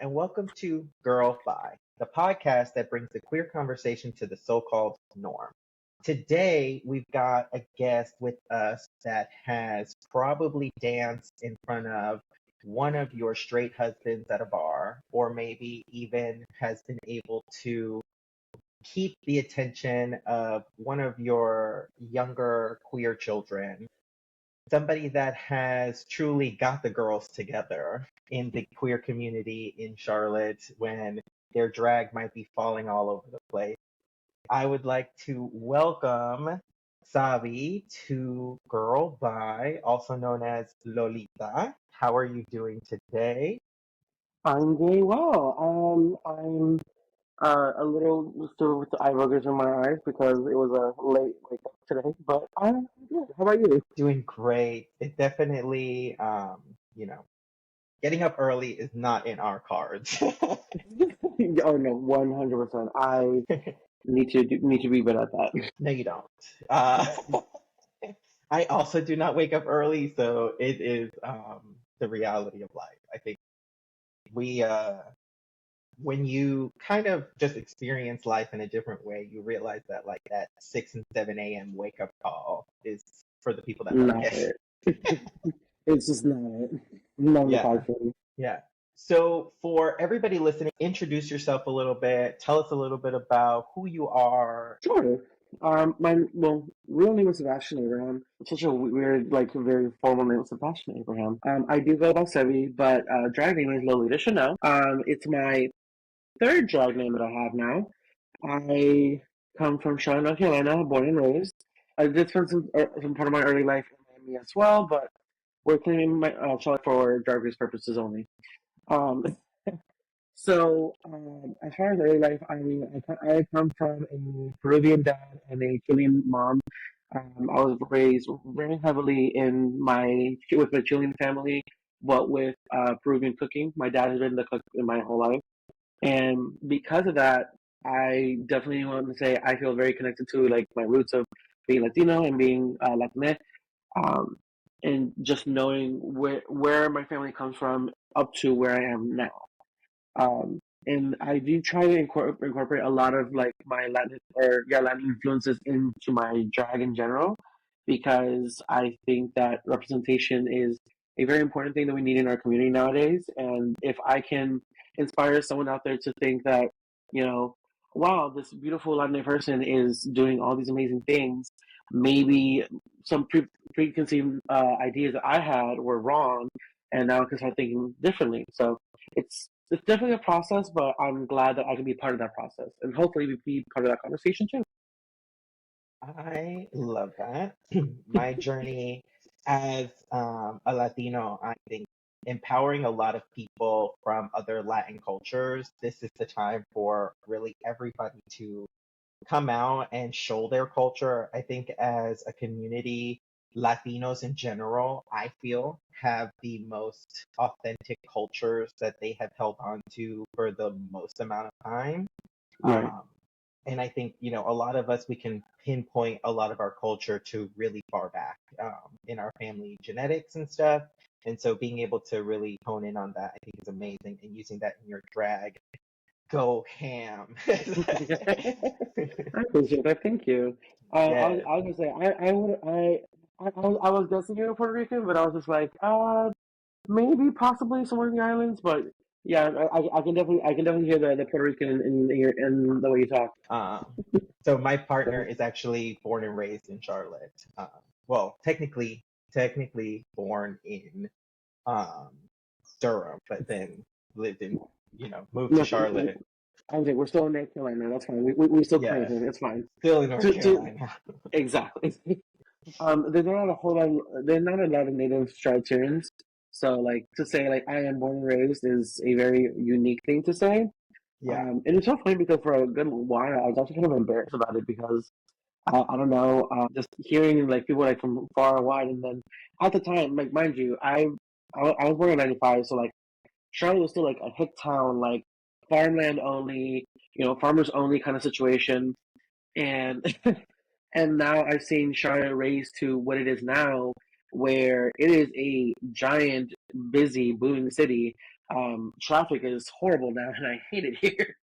and welcome to Girl Fi, the podcast that brings the queer conversation to the so-called norm. Today, we've got a guest with us that has probably danced in front of one of your straight husbands at a bar, or maybe even has been able to keep the attention of one of your younger queer children, somebody that has truly got the girls together in the queer community in Charlotte when their drag might be falling all over the place. I would like to welcome Sabi to Girl By, also known as Lolita. How are you doing today? I'm doing well. I'm a little still with the eye boogers in my eyes because it was a late wake up today, but I'm good. How about you? Doing great. It definitely, getting up early is not in our cards. Oh no, 100%. I need to be better at that. No, you don't. Uh, I also do not wake up early, so it is the reality of life. I think we, when you kind of just experience life in a different way, you realize that like that 6 and 7 a.m. wake up call is for the people that like Not it. it. It's just not it. Not the Yeah, card for me. yeah. So for everybody listening, introduce yourself a little bit. Tell us a little bit about who you are. Sure. My real name is Sebastian Abraham. It's such a weird, like, very formal name, Sebastian Abraham. I do go by Sebby, but drag name is Lolita Chanel. It's my third drag name that I have now. I come from Charlotte, North Carolina, born and raised. I did spend some part of my early life in Miami as well, but we're claiming my Charlotte for drag race purposes only. Um, as far as early life, I mean, I come from a Peruvian dad and a Chilean mom. I was raised very heavily with my Chilean family, but with Peruvian cooking. My dad has been the cook in my whole life. And because of that, I definitely want to say I feel very connected to like my roots of being Latino and being Latinx, um, and just knowing where my family comes from up to where I am now. And I do try to incorporate a lot of like my Latin influences into my drag in general, because I think that representation is a very important thing that we need in our community nowadays. And if I can inspire someone out there to think that, you know, wow, this beautiful Latin person is doing all these amazing things, maybe some preconceived ideas that I had were wrong, and now I can start thinking differently. So it's definitely a process, but I'm glad that I can be part of that process and hopefully be part of that conversation too. I love that. My journey as a Latino, I think empowering a lot of people from other Latin cultures, this is the time for really everybody to come out and show their culture. I think as a community, Latinos in general, I feel, have the most authentic cultures that they have held on to for the most amount of time. Right. Um, and I think, a lot of us, we can pinpoint a lot of our culture to really far back in our family genetics and stuff. And so being able to really hone in on that, I think is amazing. And using that in your drag, go ham. I appreciate that. Thank you. Yes. I was gonna say I would I was guessing you're Puerto Rican, but I was just like maybe possibly somewhere in the islands, but yeah, I can definitely hear the Puerto Rican in the way you talk. Um, so my partner So, is actually born and raised in Charlotte. Well, technically born in um, Durham, but then lived in, moved to no, Charlotte. I was like, we're still in North Carolina. That's fine. We still claim Yeah, it. It's fine. still in North To Carolina. exactly. There's not a lot of native Straturians. So like to say like I am born and raised is a very unique thing to say. Yeah. And it's so funny because for a good while I was actually kind of embarrassed about it because I don't know, just hearing like people like from far and wide, and then at the time, like mind you, I was born in '95, so like Charlotte was still like a hick town, like farmland only, farmers only kind of situation, and and now I've seen Charlotte raised to what it is now, where it is a giant, busy, booming city Traffic is horrible now, and I hate it here.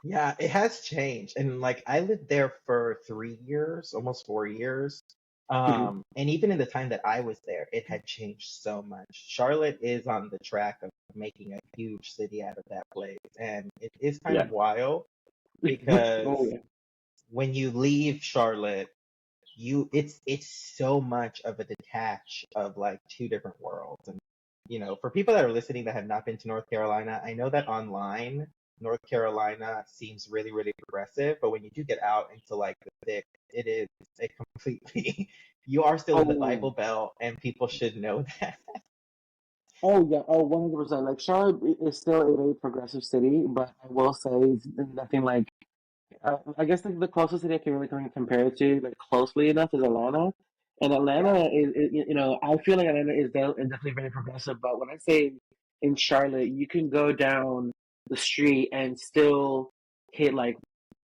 Yeah, it has changed. And like I lived there for 3 years, almost 4 years. Mhm. And even in the time that I was there, it had changed so much. Charlotte is on the track of making a huge city out of that place. And it is kind Yeah. of wild Oh because yeah. when you leave Charlotte, it's so much of a detach of like two different worlds. And for people that are listening that have not been to North Carolina, I know that online North Carolina seems really, really progressive, but when you do get out into like the thick, it is a completely you are still in the Oh. Bible Belt, and people should know that. Oh yeah. Oh, 100%. Like Charlotte is still a very progressive city, but I will say it's nothing like. I guess the closest city I can really kind of compare it to, like closely enough, is Atlanta. And Atlanta Yeah, I feel like Atlanta is definitely very progressive. But when I say in Charlotte, you can go down the street and still hit like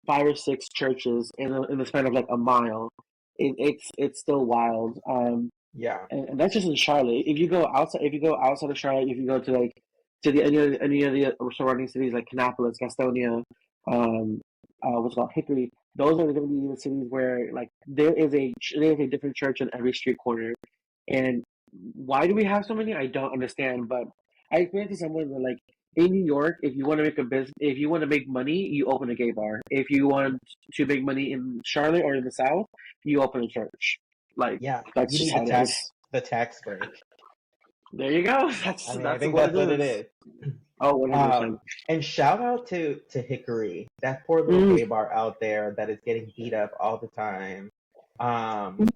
five or six churches in the span of like a mile. It's still wild. yeah, And that's just in Charlotte. If you go outside of Charlotte, if you go to like to the any of the surrounding cities like Kannapolis, Gastonia, um, what's it called Hickory, those are going to be the cities where like there is a different church on every street corner. And why do we have so many? I don't understand. But I explained to someone that like in New York, if you want to make a business, if you want to make money, you open a gay bar. If you want to make money in Charlotte or in the South, you open a church. Like yeah. that's You just need how it is. the tax break. There you go. I mean, I That's think what that's it what it is. is. Oh, 100%. And shout out to Hickory, that poor little Mm, gay bar out there that is getting beat up all the time. Um,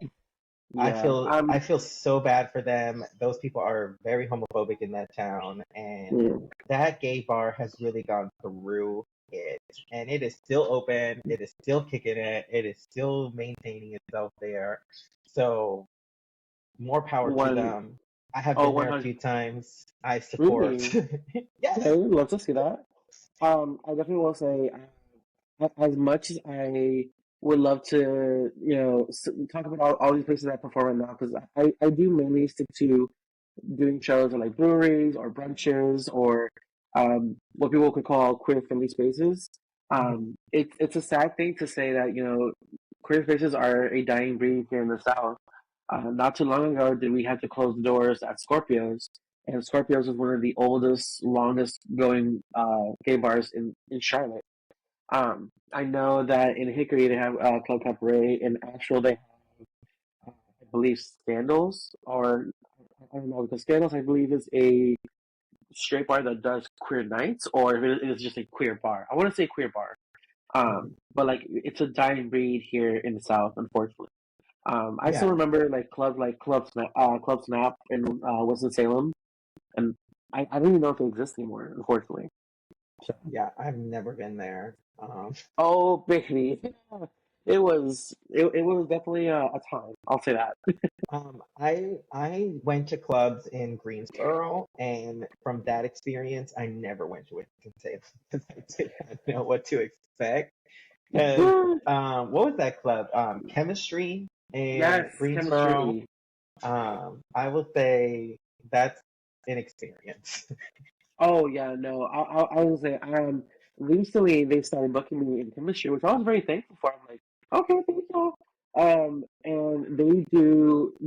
I yeah. feel I feel so bad for them. Those people are very homophobic in that town, and Mm, that gay bar has really gone through it. And it is still open, it is still kicking it is still maintaining itself there. So more power to one them. I have oh been there one a hundred. few times. I support. Really? Yes. Okay, love to see that. I definitely will say, as much as I would love to, talk about all these places I perform right now, because I do mainly stick to doing shows at like breweries or brunches or what people could call queer friendly spaces. Mhm. It's a sad thing to say that queer spaces are a dying breed here in the South. Not too long ago, did we have to close the doors at Scorpios, and Scorpios is one of the oldest, longest going gay bars in Charlotte. I know that in Hickory they have Club Cabaret. In Asheville they have, I believe, Scandals, or I don't know, because Scandals I believe is a straight bar that does queer nights, or if it is just a queer bar. I want to say queer bar. Mhm. But like it's a dying breed here in the South, unfortunately. I still Yeah. remember like Club Snap in Winston Salem, and I don't even know if they exist anymore, unfortunately. So, Yeah, I've never been there. oh, baby, it was definitely a time. I'll say that. I went to clubs in Greensboro, and from that experience, I never went to Winston-Salem because I did not know what to expect. Because what was that club? Chemistry in Yes, Greensboro. chemistry. I will say that's an experience. Oh yeah, no, I was say recently they started booking me in chemistry, which I was very thankful for. I'm like, okay, thank you. And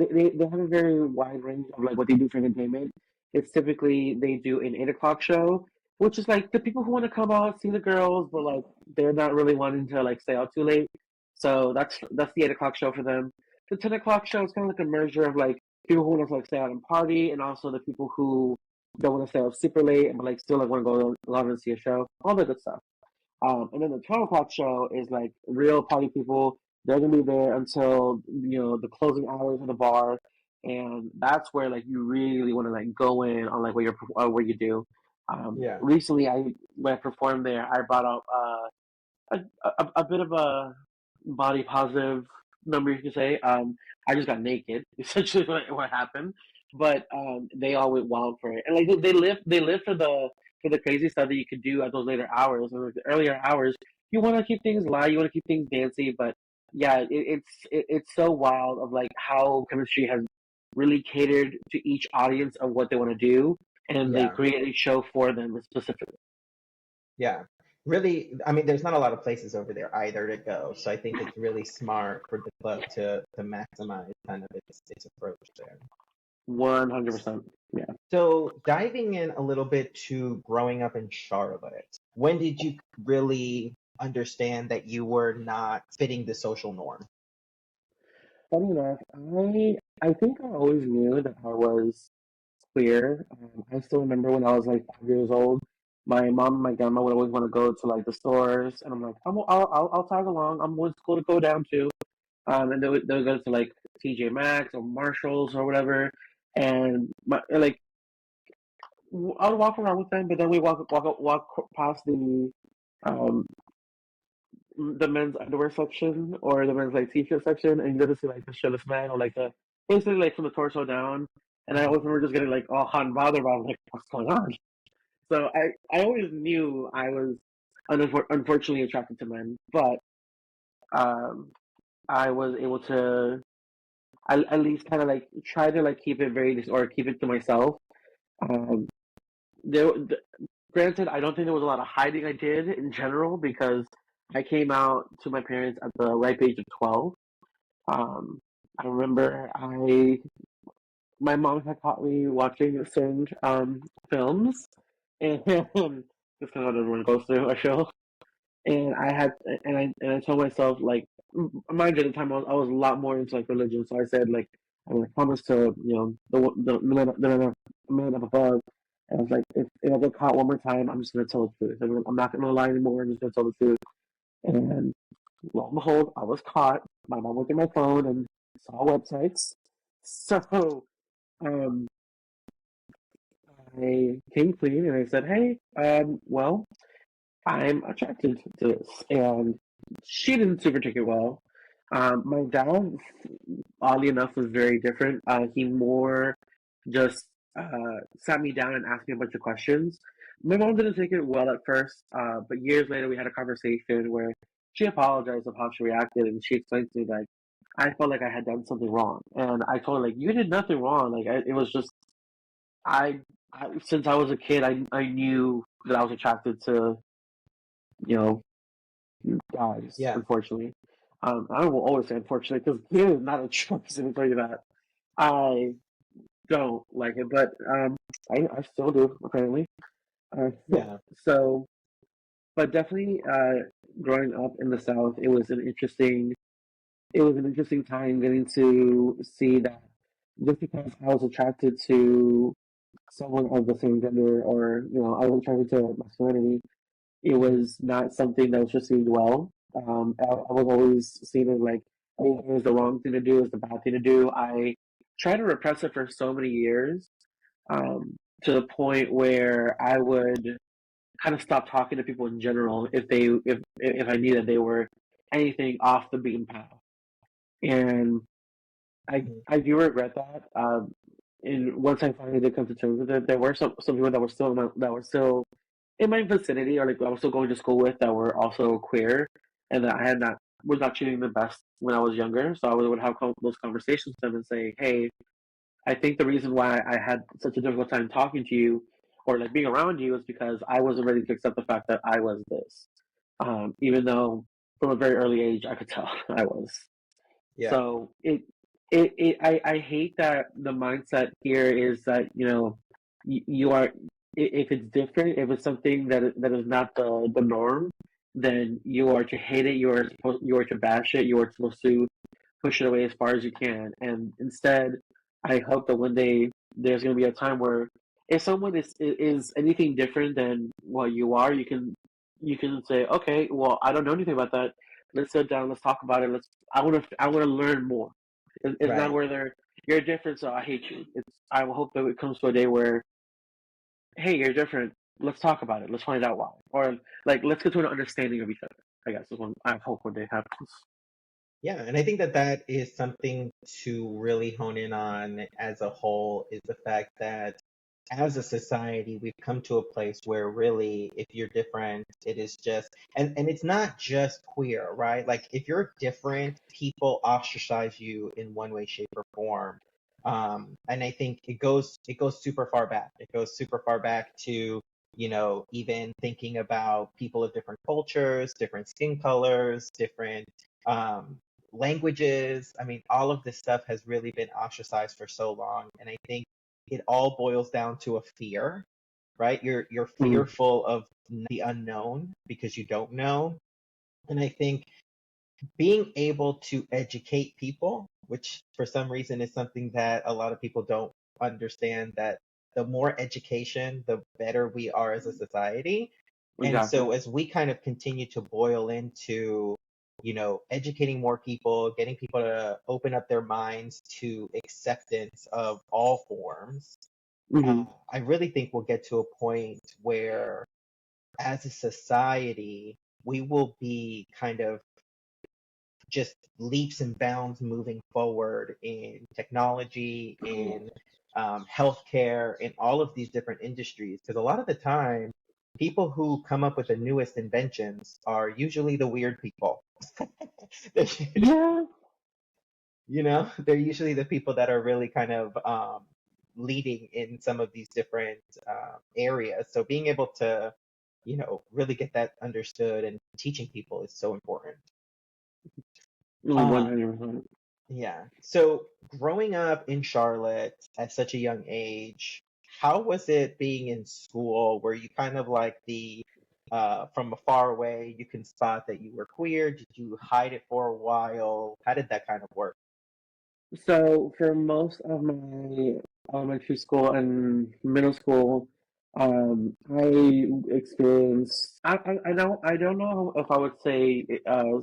they have a very wide range of like what they do for entertainment. It's typically they do an 8 o'clock show, which is like the people who want to come out see the girls, but like they're not really wanting to like stay out too late. So that's the 8 o'clock show for them. The 10 o'clock show is kind of like a merger of like people who want to like stay out and party, and also the people who don't want to stay up super late, but like still like want to go out and see a show, all that good stuff. And then the 12 o'clock show is like real party people. They're gonna be there until the closing hours of the bar, and that's where like you really want to like go in on like what you do. Yeah, Recently, when I performed there, I brought up a bit of a body positive number, you could say. I just got naked, essentially what happened. But they all went wild for it, and like they live for the crazy stuff that you could do at those later hours. And like the earlier hours, you want to keep things light, you want to keep things dancey, but yeah, it's so wild of like how chemistry has really catered to each audience of what they want to do, and they Yeah. create a show for them specifically. Yeah. Really, I mean, there's not a lot of places over there either to go. So I think it's really smart for the club to maximize kind of its approach there. 100%. Yeah. So diving in a little bit to growing up in Charlotte, when did you really understand that you were not fitting the social norm? Funny enough, I think I always knew that I was queer. I still remember when I was like 5 years old, my mom and my grandma would always want to go to like the stores, and I'm like, I'll tag along. I'm always cool to go down to. And they would go to like TJ Maxx or Marshalls or whatever, and like I would walk around with them, but then we walk past um the men's underwear section or the men's like t-shirt section, and you get to see like the shirtless man or like the basically like from the torso down. And I Mhm. always remember just getting like all hot and bothered about like what's going on. So I always knew I was unfortunately attracted to men, but um I was able to at least kind of like try to like keep it or keep it to myself. Um, there, granted, I don't think there was a lot of hiding I did in general because I came out to my parents at the ripe age of 12. Um, I remember my mom had caught me watching certain films, and just kind of what everyone goes through a show. And I had and I told myself like, mind you, at the time I was a lot more into like religion, so I said like I'm gonna promise to the man up above. And I was like, if I get caught one more time, I'm just gonna tell the truth. I'm not gonna lie anymore. I'm just gonna tell the truth. And lo and behold, I was caught. My mom went through my phone and saw websites. So um, I came clean and I said, hey, well, I'm attracted to this. And she didn't super take it well. My dad, oddly enough, was very different. He more just sat me down and asked me a bunch of questions. My mom didn't take it well at first, but years later we had a conversation where she apologized of how she reacted, and she explained to me that I felt like I had done something wrong, and I told her like you did nothing wrong. Like it was just I, since I was a kid, I knew that I was attracted to you know guys, Yeah. unfortunately. I will always say unfortunately because it is not a choice. Let me tell you that. I don't like it, but I still do apparently. Uh, Yeah. so, but definitely, growing up in the South, it was an interesting time getting to see that just because I was attracted to someone of the same gender, or I was attracted to masculinity, it Mhm. was not something that was received well. I was always seen as like, oh, it was the wrong thing to do, it was the bad thing to do. I tried to repress it for so many years, um, to the point where I would kind of stop talking to people in general if I knew that they were anything off the beaten path. And Mhm. I do regret that. And once I finally did come to terms with it, there were some people that were still in my vicinity, or like I was still going to school with, that were also queer, and that I had not was not treating them best when I was younger. So I would have those conversations with them and say, "Hey, I think the reason why I had such a difficult time talking to you or like being around you is because I wasn't ready to accept the fact that I was this. Even though from a very early age I could tell I was. Yeah. So I hate that the mindset here is that you are, if it's different, if it's something that is not the norm, then you are to hate it. You are to bash it. You are supposed to push it away as far as you can. And instead, I hope that one day there's going to be a time where if someone is anything different than what you are, you can say, okay, well, I don't know anything about that. Let's sit down. Let's talk about it. I want to learn more. It's not Right. whether you're different, so I hate you. I will hope that it comes to a day where, hey, you're different. Let's talk about it. Let's find out why, or like let's get to an understanding of each other. I guess is one I hope one day happens. Yeah, and I think that that is something to really hone in on as a whole is the fact that as a society, we've come to a place where really, if you're different, it is just, and it's not just queer, right? Like if you're different, people ostracize you in one way, shape, or form. And I think it goes super far back. It goes super far back to, even thinking about people of different cultures, different skin colors, different um, languages. I mean, all of this stuff has really been ostracized for so long, and I think it all boils down to a fear, right? You're Mm-hmm. fearful of the unknown because you don't know. And I think being able to educate people, which for some reason is something that a lot of people don't understand, that the more education, the better we are as a society. And Exactly. so as we kind of continue to boil into, educating more people, getting people to open up their minds to acceptance of all forms, Mm-hmm. I really think we'll get to a point where as a society, we will be kind of just leaps and bounds moving forward in technology, in healthcare, in all of these different industries. Because a lot of the time, people who come up with the newest inventions are usually the weird people. They're Yeah. they're usually the people that are really kind of leading in some of these different areas. So being able to, really get that understood and teaching people is so important. One Um, hundred percent. Yeah. So growing up in Charlotte at such a young age, how was it being in school? Were you kind of like from afar away, you can spot that you were queer? Did you hide it for a while? How did that kind of work? So for most of my elementary school and middle school, I experienced I don't know if I would say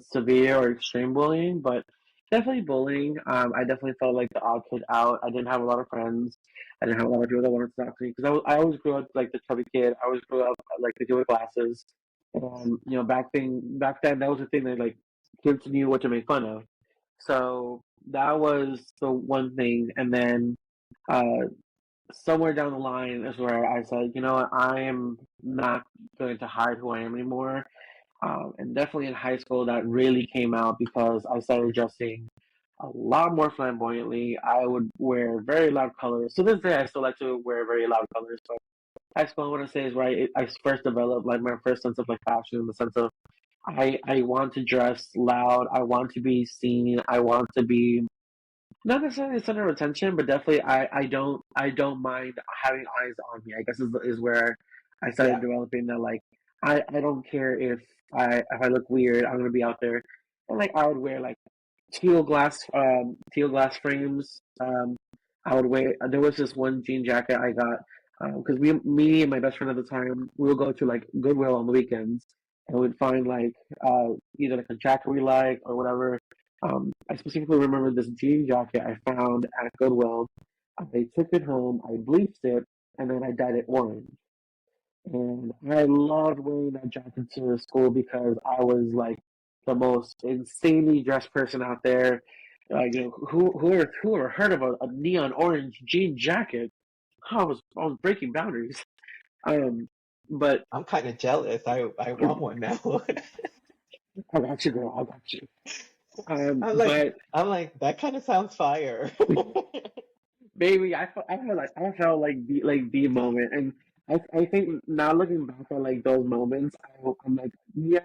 severe or extreme bullying, but definitely bullying. I definitely felt like the odd kid out. I didn't have a lot of friends. I didn't have a lot of people that wanted to talk to me because I always grew up like the chubby kid. I always grew up like the kid with glasses, and back then that was the thing that like kids knew what to make fun of. So that was the one thing. And then uh, somewhere down the line is where I said, you know what, I am not going to hide who I am anymore. And definitely in high school, that really came out because I started dressing a lot more flamboyantly. I would wear very loud colors. To this day, I still like to wear very loud colors. But high school, I want to say, is where I first developed like my first sense of like fashion, in the sense of I want to dress loud. I want to be seen. I want to be not necessarily the center of attention, but definitely I don't mind having eyes on me. I guess is where I started Yeah. developing that like I don't care if I look weird. I'm gonna be out there, and like I would wear like teal glass frames. I would wear. There was this one jean jacket I got because me and my best friend at the time, we would go to like Goodwill on the weekends and we'd find like either like a jacket we like or whatever. I specifically remember this jean jacket I found at Goodwill. I took it home, I bleached it, and then I dyed it orange. And I loved wearing that jacket to school because I was like the most insanely dressed person out there. Who ever heard of a neon orange jean jacket? I was breaking boundaries. Um, but I'm kind of jealous. I want one now. I got you, girl. I got you. I'm like But I'm like that kind of sounds fire. baby, I felt like the moment, and I think now looking back at like those moments, I'm like, yeah,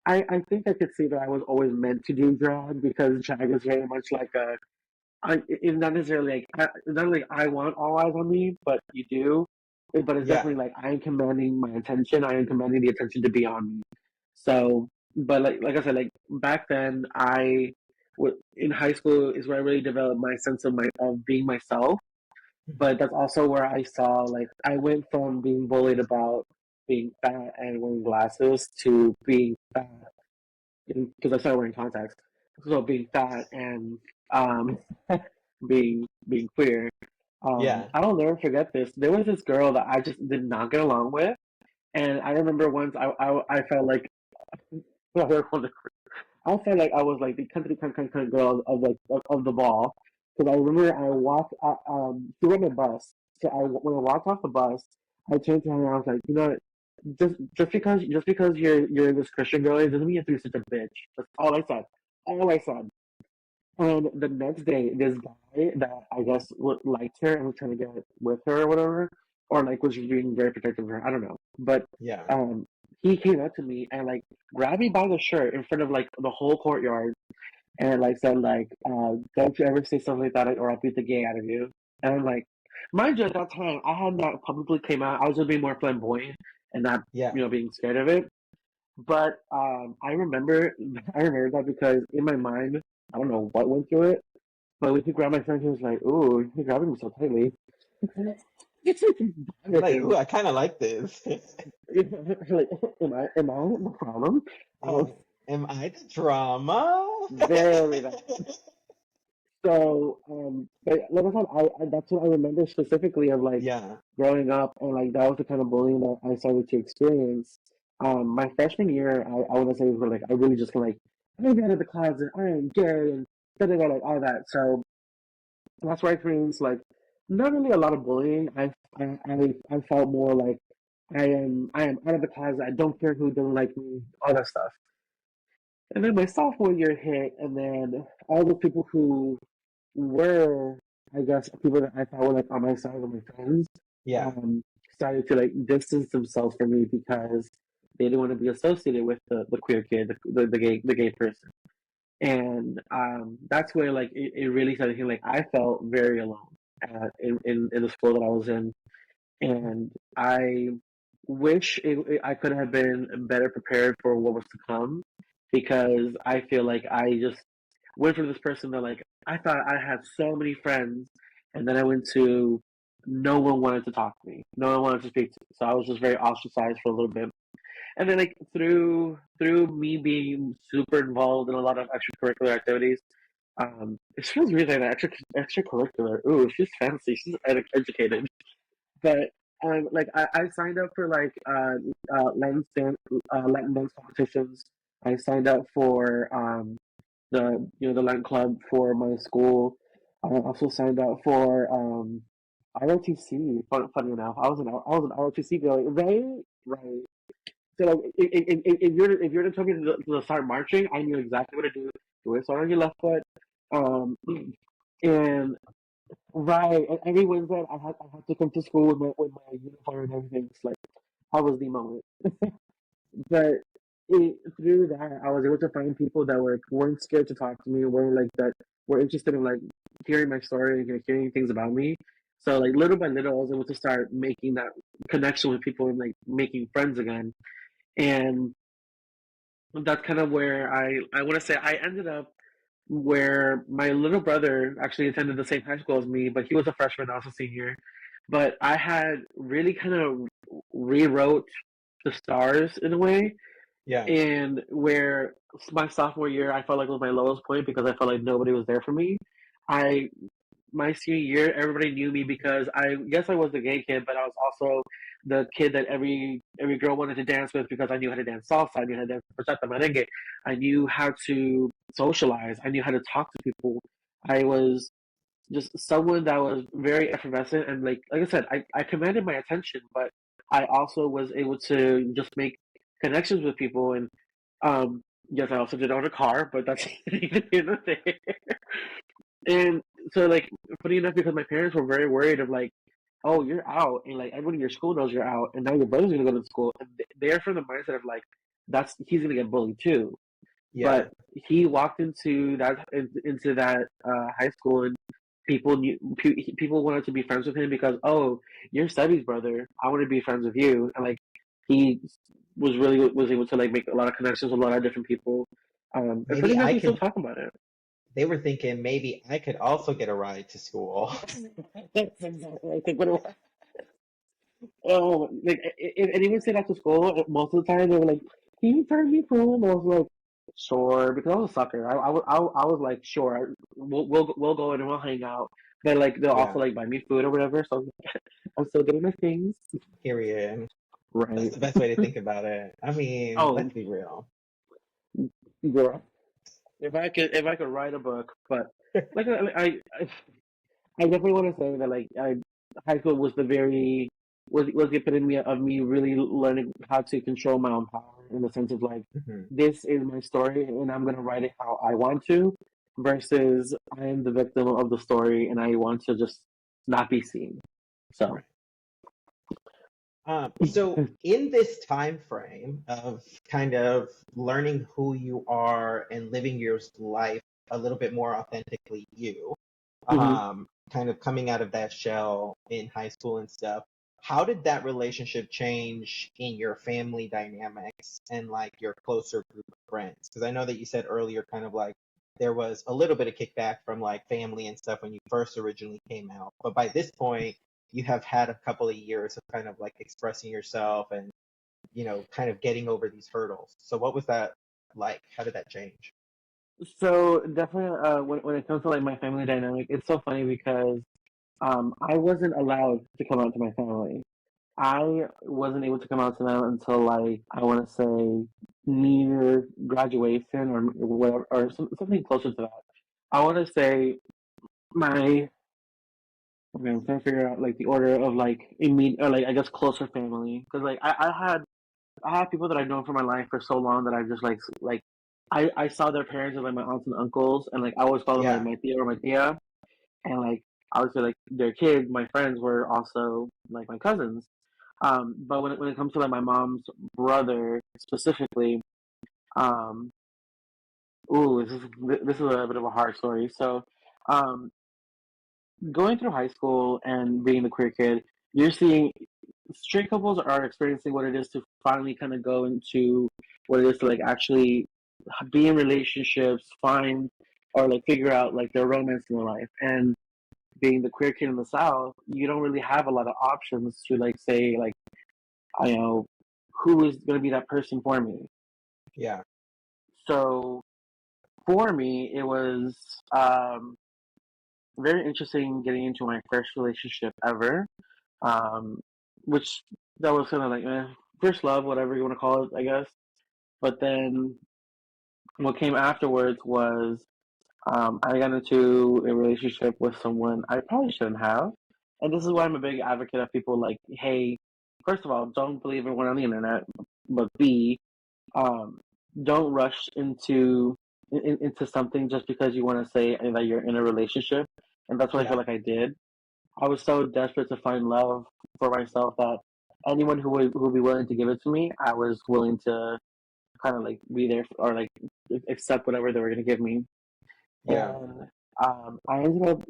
I think I could see that I was always meant to do drag because drag is very much like it's not necessarily like not like I want all eyes on me, but you do. But it's Yeah. definitely like I am commanding my attention. I am commanding the attention to be on me. So, but like I said, like back then, in high school is where I really developed my sense of being myself. Mhm. But that's also where I saw like I went from being bullied about being fat and wearing glasses to being fat because I started wearing contacts. So being fat and um, being queer. Yeah. I'll never forget this. There was this girl that I just did not get along with, and I remember once I felt like I felt like I was like the country cunt girl of like of the ball because I remember I walked she rode my bus. So when I walked off the bus, I turned to her and I was like, you know what? Just because you're this Christian girl, it doesn't mean you have to be such a bitch. That's all I said. All I said. And the next day, this guy that I guess liked her and was trying to get with her or whatever, or like was being very protective of her. I don't know, but Yeah. um, he came up to me and like grabbed me by the shirt in front of like the whole courtyard and like said like, "Don't you ever say something like that, or I'll beat the gay out of you." And I'm like, mind you, at that time I had not publicly came out. I was just being more flamboyant and not, Yeah. being scared of it. But I remember, I remember that because in my mind, I don't know what went through it, but when he grabbed my friend, he was like, "Ooh, you're grabbing me so tightly." It's like You're bother like, ooh, him. I kind of like this. Like, am I the problem? Yeah. Um, Am I the drama? very that. So, but like I said, that's what I remember specifically of like Yeah. growing up, and like that was the kind of bullying that I started to experience. My freshman year, I want to say was like I really just kind of like I'm out of the closet, I am gay, and like all that. So that's where I experienced like not really a lot of bullying. I felt more like I am out of the closet. I don't care who doesn't like me, all that stuff. And then my sophomore year hit, and then all the people who were, I guess, people that I thought were like on my side of my friends, Yeah. um, started to like distance themselves from me because they didn't want to be associated with the queer kid, the gay person. And that's where like it really started feeling like I felt very alone in the school that I was in, and I wish I could have been better prepared for what was to come, because I feel like I just went from this person that like I thought I had so many friends, and then I went to no one wanted to talk to me, no one wanted to speak to me, so I was just very ostracized for a little bit. And then like through me being super involved in a lot of extracurricular activities, it feels weird that extracurricular. Ooh, she's fancy. She's educated. But like I signed up for like Latin dance competitions. I signed up for the Latin club for my school. I also signed up for ROTC. Funny enough, I was an ROTC girl, right? Right. So like, if you're to tell me to start marching, I knew exactly what to do. Do it start on your left foot, and right. And every Wednesday, I had to come to school with my uniform and everything. It's like that was the moment. But through that, I was able to find people that weren't scared to talk to me, weren't like that, were interested in like hearing my story and hearing things about me. So like little by little, I was able to start making that connection with people and like making friends again. And that's kind of where I want to say I ended up where my little brother actually attended the same high school as me, but he was a freshman, I was a senior. But I had really kind of rewrote the stars in a way, Yeah. and where my sophomore year I felt like was my lowest point because I felt like nobody was there for me. I My senior year, everybody knew me because I guess I was the gay kid, but I was also the kid that every girl wanted to dance with because I knew how to dance salsa, I knew how to dance bachata, merengue, I knew how to socialize, I knew how to talk to people. I was just someone that was very effervescent and like I said, I commanded my attention, but I also was able to just make connections with people and um yes, I also did own a car, but that's the thing. And so, like, funny enough, because my parents were very worried of like, oh, you're out, and like everybody in your school knows you're out, and now your brother's gonna go to school, and they're from the mindset of like, that's he's gonna get bullied too. Yeah. But he walked into that high school, and people wanted to be friends with him because, oh, you're Sebby's brother, I want to be friends with you, and like he was able to like make a lot of connections with a lot of different people. And funny Maybe enough, I we still could, talk about it. they were thinking maybe I could also get a ride to school. That's exactly. I think what it was. Oh, like if anyone said after school, most of the time they were like, "Can you turn me home?" I was like, "Sure," because I was a sucker. I was like, "Sure, we'll go in and we'll hang out." But like they'll also Yeah. like buy me food or whatever. So I'm still getting my things. Period. That's Right. the best way to think about it. I mean, Oh, let's be real. girl. If I could write a book, but like I definitely want to say that like high school was was the epitome of me really learning how to control my own power in the sense of like Hmm. this is my story and I'm gonna write it how I want to versus I am the victim of the story and I want to just not be seen. So, Right. So in this time frame of kind of learning who you are and living your life a little bit more authentically you, mhm. kind of coming out of that shell in high school and stuff, how did that relationship change in your family dynamics and like your closer group of friends? Because I know that you said earlier kind of like there was a little bit of kickback from like family and stuff when you first originally came out, but by this point you have had a couple of years of kind of like expressing yourself and kind of getting over these hurdles. So what was that like? How did that change? So definitely, when it comes to like my family dynamic, it's so funny because I wasn't allowed to come out to my family. I wasn't able to come out to them until like I want to say near graduation or whatever or something closer to that. I want to say my okay, I'm trying to figure out like the order of like immediate or like I guess closer family because like I had people that I've known for my life for so long that I just like I saw their parents as like my aunts and uncles and like I always called them like Yeah, my tia or my tia and like obviously like their kids, my friends were also like my cousins. But when it comes to like my mom's brother specifically, um, ooh, this is a bit of a hard story. So, um, going through high school and being the queer kid, you're seeing straight couples are experiencing what it is to finally kind of go into what it is to like actually be in relationships, find or like figure out like their romance in their life. And being the queer kid in the South, you don't really have a lot of options to like say like, you know, who is going to be that person for me. yeah, So for me, it was very interesting getting into my first relationship ever, um, which that was kind of like first love, whatever you want to call it, I guess. But then what came afterwards was I got into a relationship with someone I probably shouldn't have. And this is why I'm a big advocate of people like, hey, first of all, don't believe everyone on the internet, but B, um, don't rush into something just because you want to say that you're in a relationship. And that's what I feel yeah, like I did. I was so desperate to find love for myself that anyone who would be willing to give it to me, I was willing to kind of like be there or like accept whatever they were going to give me. yeah. And I ended up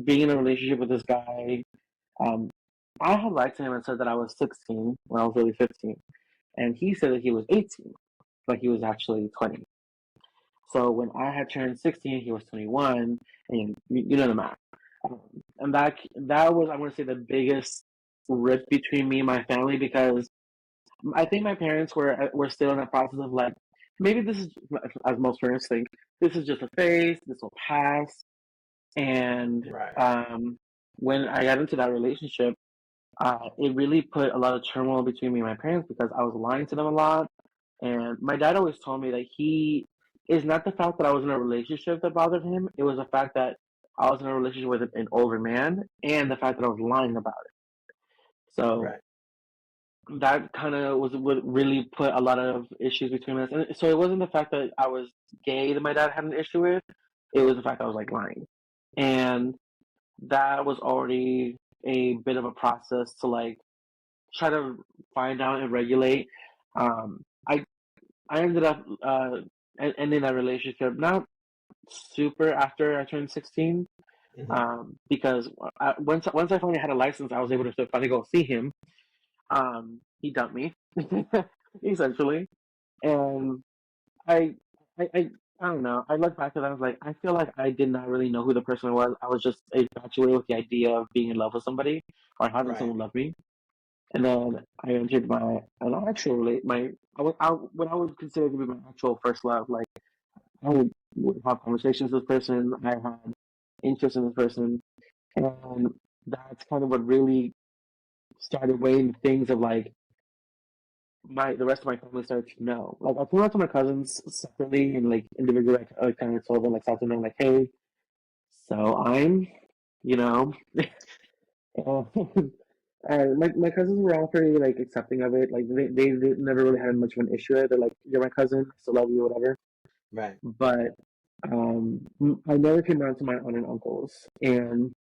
being in a relationship with this guy. Um, I had lied to him and said that I was 16 when I was really 15, and he said that he was 18, but he was actually 20. So when I had turned 16, he was 21, and you know the math. Um, and that was I want to say the biggest rift between me and my family because I think my parents were still in the process of like maybe this is as most parents think this is just a phase, this will pass. And Right, when I got into that relationship, it really put a lot of turmoil between me and my parents because I was lying to them a lot. And my dad always told me that he is not the fact that I was in a relationship that bothered him. It was the fact that I was in a relationship with an older man and the fact that I was lying about it. So right, that kind of was what really put a lot of issues between us. And so it wasn't the fact that I was gay that my dad had an issue with. It was the fact that I was like lying. And that was already a bit of a process to like try to find out and regulate. Um, I I ended up ending that relationship not super after I turned 16, hmm because once I finally had a license, I was able to finally go see him. He dumped me essentially, and I I I. I don't know. I look back at that. I was like, I feel like I did not really know who the person was. I was just infatuated with the idea of being in love with somebody or having right, someone love me. And then I entered my an actual relate my what I would consider to be my actual first love. Like would have conversations with this person. I had interest in this person, and that's kind of what really started weighing things of like my the rest of my family started to know. Like I came out to my cousins separately and like individually. I kind of told them like started to know like, hey, so I'm, you know, my cousins were all pretty like accepting of it. Like they never really had much of an issue with it. They're like, you're my cousin, I still love you, whatever. right, But I never came down to my aunt and uncles, and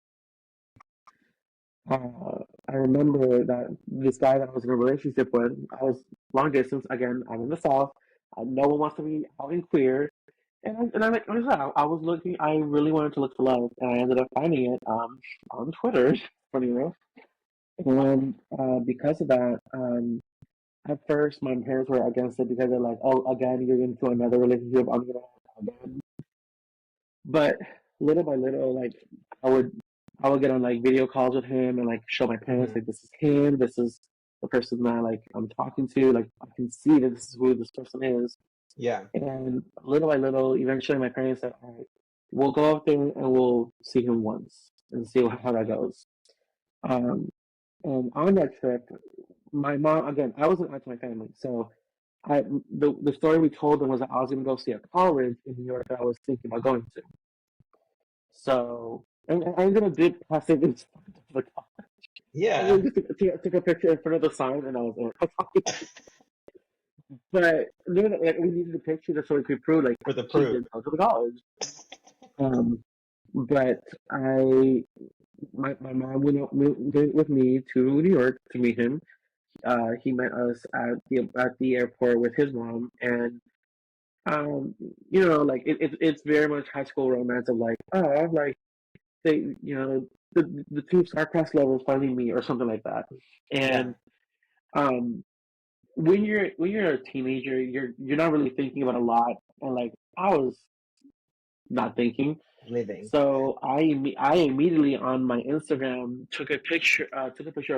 I remember that this guy that I was in a relationship with, I was long distance. Again, I'm in the South. No one wants to be out and queer. And I like, I was looking. I really wanted to look for love, and I ended up finding it on Twitter. Funny enough, and because of that, at first my parents were against it because they're like, "Oh, again, you're into another relationship. I'm gonna again." But little by little, like I would I would get on like video calls with him and like show my parents Hmm. like this is him, this is the person that like I'm talking to, like I can see that this is who this person is. Yeah. And little by little, eventually my parents said, all right, we'll go up there and we'll see him once and see how that goes. Um, and on that trip, my mom again, I wasn't out to my family, so the story we told them was that I was gonna go see a college in New York that I was thinking about going to. So, and I ended up did passing in front of the car. I Yeah. really just took a picture in front of the sign and I was like, but like, we needed a picture just so we could prove like For the she proof. did go to the college. Um, but my mom went with me to New York to meet him. He met us at the airport with his mom, and like it's very much high school romance of like, oh, like they, the two star-crossed lovers finding me or something like that. Yeah. And um, when you're a teenager, you're not really thinking about a lot, and like I was not thinking. Living. So I immediately on my Instagram took a picture of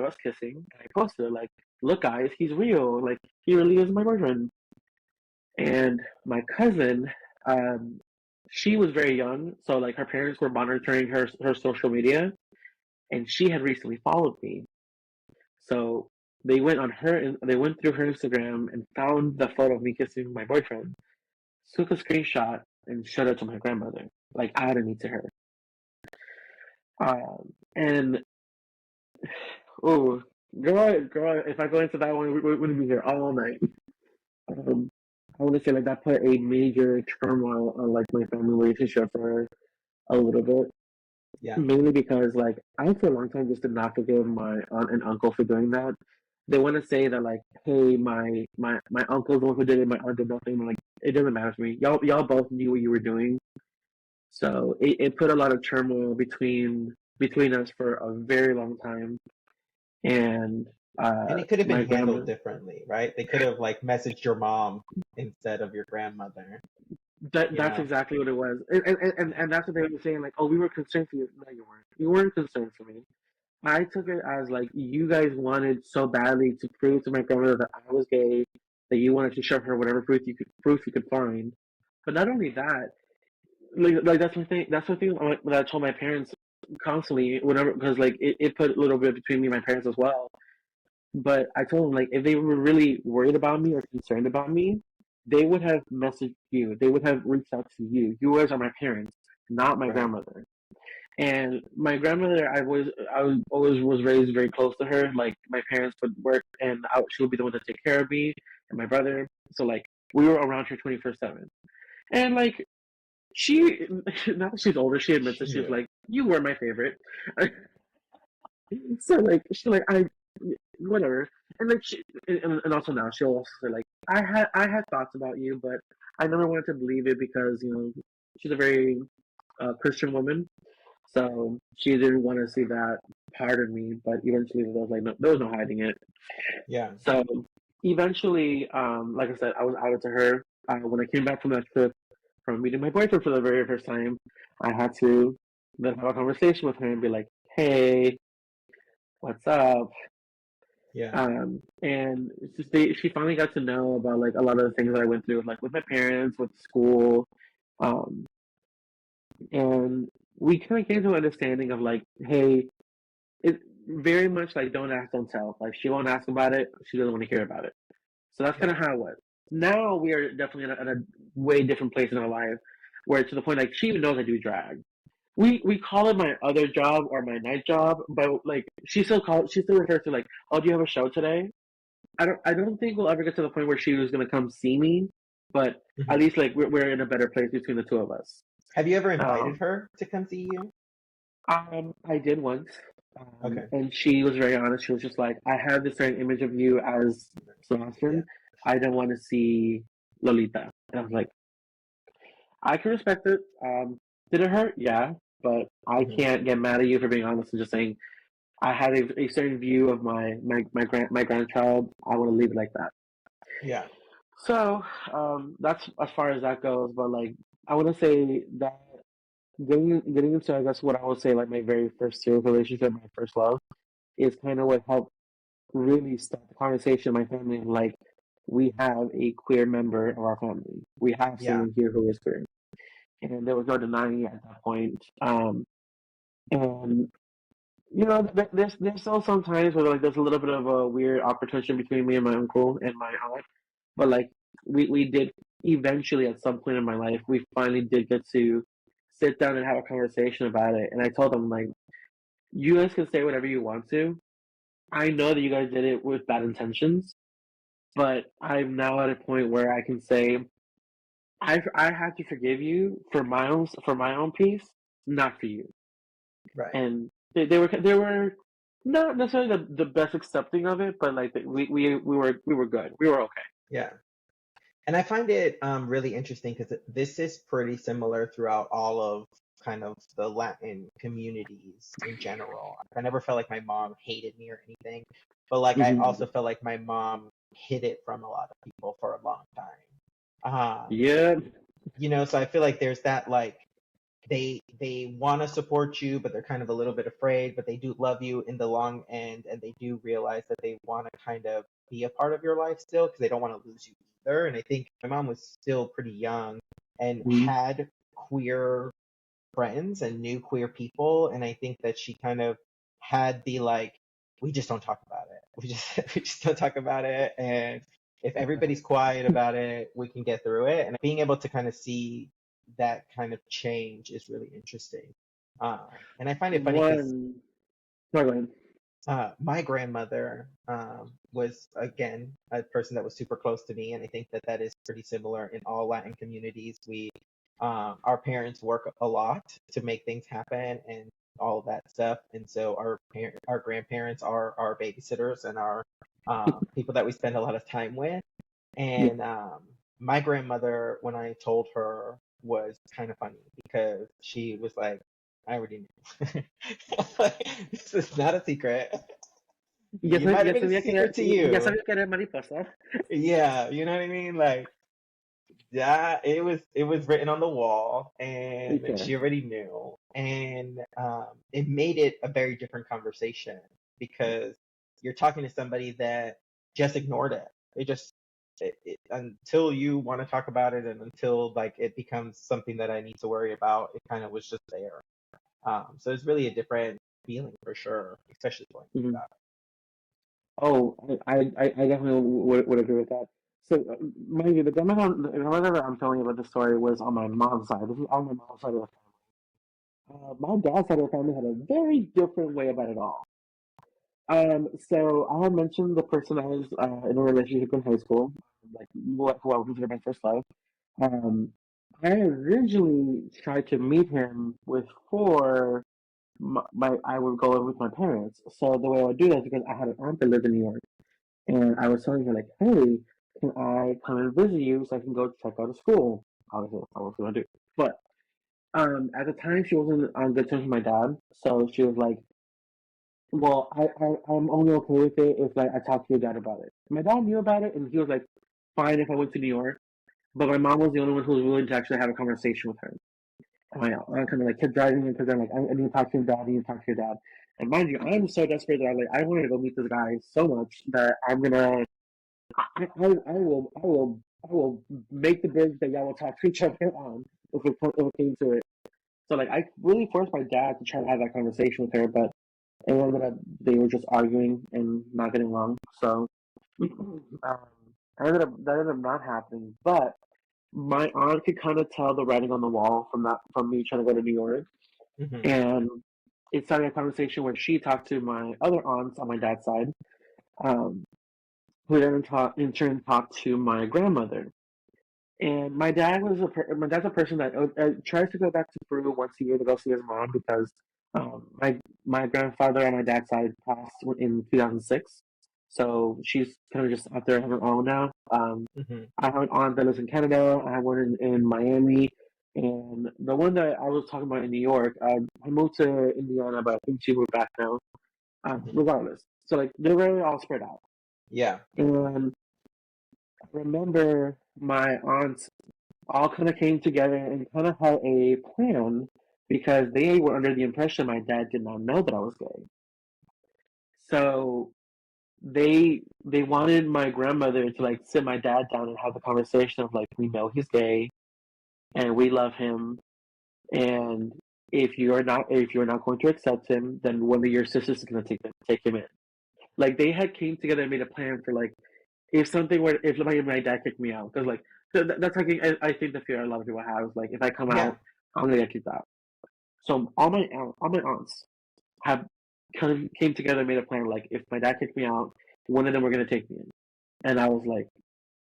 us kissing, and I posted it, like, look guys, he's real, like he really is my boyfriend. And my cousin, um, she was very young, so like her parents were monitoring her social media, and she had recently followed me. So they went through her Instagram and found the photo of me kissing my boyfriend, took a screenshot and showed it to my grandmother, like added me to her. And oh, girl, if I go into that one, we're gonna be here all night. Um, I want to say like that put a major turmoil on like my family relationship for a little bit. Yeah. Mainly because like I for a long time just did not forgive my aunt and uncle for doing that. They want to say that like, hey, my uncle's the one who did it, my aunt did nothing. I'm like, it doesn't matter to me. Y'all both knew what you were doing, so it put a lot of turmoil between us for a very long time. And And it could have my been handled grandma, differently, right? They could have like messaged your mom instead of your grandmother, you that's know? exactly what it was, and that's what they were saying. Like, oh, we were concerned for you. No, you weren't. You weren't concerned for me. I took it as like you guys wanted so badly to prove to my grandmother that I was gay, that you wanted to show her whatever proof you could find. But not only that, like that's my thing. That's the thing that I told my parents constantly, whenever, because like it put a little bit between me and my parents as well. But I told them like if they were really worried about me or concerned about me, they would have messaged you. They would have reached out to you. You guys are my parents, not my Right. grandmother. And my grandmother, I was always was raised very close to her. Like my parents would work, and she would be the one to take care of me and my brother. So like we were around her 24/7. And like she, now that she's older, she admits that she's Yeah. like, you were my favorite. So like she's like I whatever. And like and also now she'll also say like I had thoughts about you, but I never wanted to believe it because she's a very Christian woman. So she didn't want to see that part of me, but eventually there was like no, there was no hiding it. Yeah. So eventually, like I said, I was outed to her. When I came back from that trip, from meeting my boyfriend for the very first time, I had to then have a conversation with her and be like, "Hey, what's up?" Yeah. And she finally got to know about like a lot of the things that I went through, like with my parents, with school, um, and we kind of came to an understanding of like, hey, it very much like don't ask, don't tell. Like she won't ask about it, she doesn't want to hear about it. So that's kind Yeah. of how it was. Now we are definitely in a way different place in our life, where to the point like she even knows I do drag. We call it my other job or my night job, but like she still refers to like, oh, do you have a show today? I don't think we'll ever get to the point where she was gonna come see me, but at Hmm. least like we're in a better place between the two of us. Have you ever invited Um, her to come see you? I did once, Okay. and she was very honest. She was just like, "I have this certain image of you as Yeah. Sebastian. I don't want to see Lolita." And I was like, "I can respect it. Did it hurt? Yeah, but I Hmm. can't get mad at you for being honest and just saying I had a certain view of my grandchild. I want to leave it like that." Yeah. So that's as far as that goes. But like, I want to say that getting into, I guess, what I would say like my very first serious relationship, my first love, is kind of what helped really start the conversation in my family. Like, we have a queer member of our family. We have Yeah. someone here who is queer, and there was no denying it at that point. And there's still some times where like there's a little bit of a weird opposition between me and my uncle and my aunt, but like we did eventually at some point in my life we finally did get to sit down and have a conversation about it. And I told them like, you guys can say whatever you want to. I know that you guys did it with bad intentions, but I'm now at a point where I can say I have to forgive you for my own peace, not for you. Right. And they were not necessarily the best accepting of it, but like we were good. We were okay. Yeah. And I find it really interesting because this is pretty similar throughout all of kind of the Latin communities in general. I never felt like my mom hated me or anything, but like I Hmm. also felt like my mom hid it from a lot of people for a long time. Yeah. So I feel like there's that like they want to support you, but they're kind of a little bit afraid, but they do love you in the long end, and they do realize that they want to kind of be a part of your life still because they don't want to lose you either. And I think my mom was still pretty young and Hmm. had queer friends and knew queer people, and I think that she kind of had the like, we just don't talk about it. We just we just don't talk about it, and if everybody's quiet about it, we can get through it. And being able to kind of see that kind of change is really interesting. And I find it funny because One. No, go ahead. my grandmother was again a person that was super close to me, and I think that that is pretty similar in all Latin communities. Our parents work a lot to make things happen and all of that stuff, and so our grandparents are our babysitters and our people that we spend a lot of time with. Yeah. And my grandmother, when I told her, was kind of funny because she was like, I already knew. Like, this is not a secret. It might have been a secret to Ya you. sabía que era mariposa. Yeah, you know what I mean? Like, yeah, it was written on the wall, and Okay. she already knew. And it made it a very different conversation because you're talking to somebody that just ignored it. They just until you want to talk about it and until like it becomes something that I need to worry about, it kind of was just there. So it's really a different feeling for sure, especially going through Hmm. that. Oh, I definitely would agree with that. So, mind you, the grandmother that I'm telling you about the story was on my mom's side. This is on my mom's side of the family. My dad's side of the family had a very different way about it all. So I had mentioned the person I was in a relationship in high school, like who I would consider my first love. Um, I originally tried to meet him before I would go in with my parents. So the way I would do that is because I had an aunt that lived in New York, and I was telling her like, "Hey, can I come and visit you so I can go check out a school?" Obviously, that's not what I was gonna do. But at the time, she wasn't on good terms with my dad, so she was like, "Well, I'm only okay with it if like I talk to your dad about it." My dad knew about it, and he was like, "Fine if I went to New York." But my mom was the only one who was willing to actually have a conversation with her. And my aunt kind of like kept driving me because I'm like, I need to talk to your dad. I need to talk to your dad. And mind you, I'm so desperate that I wanted to go meet this guy so much that I will make the bridge that y'all will talk to each other on if it came to it. So like I really forced my dad to try to have that conversation with her, but it ended up they were just arguing and not getting along. So that ended up not happening. But my aunt could kind of tell the writing on the wall from me trying to go to New York, Hmm. and it started a conversation where she talked to my other aunts on my dad's side, um, who then in turn talked to my grandmother. And my dad's a person that tries to go back to Peru once a year to go see his mom because my grandfather on my dad's side passed in 2006, so she's kind of just out there on her own now. Hmm. I have an aunt that lives in Canada. I have one in Miami, and the one that I was talking about in New York, I moved to Indiana, but I think she moved back now. Hmm. Regardless, so like they're really all spread out, Yeah. and I remember my aunts all kind of came together and kind of had a plan because they were under the impression my dad did not know that I was gay. So they wanted my grandmother to like sit my dad down and have a conversation of like, we know he's gay and we love him, and if you're not going to accept him, then one of your sisters is going to take him in. Like they had came together and made a plan for like if something were if my dad kicked me out, because like that's like I think the fear a lot of people have is like if I come Yeah. out, I'm gonna get kicked out. So all my aunts have kind of came together and made a plan. Like if my dad kicked me out, one of them were gonna take me in, and I was like,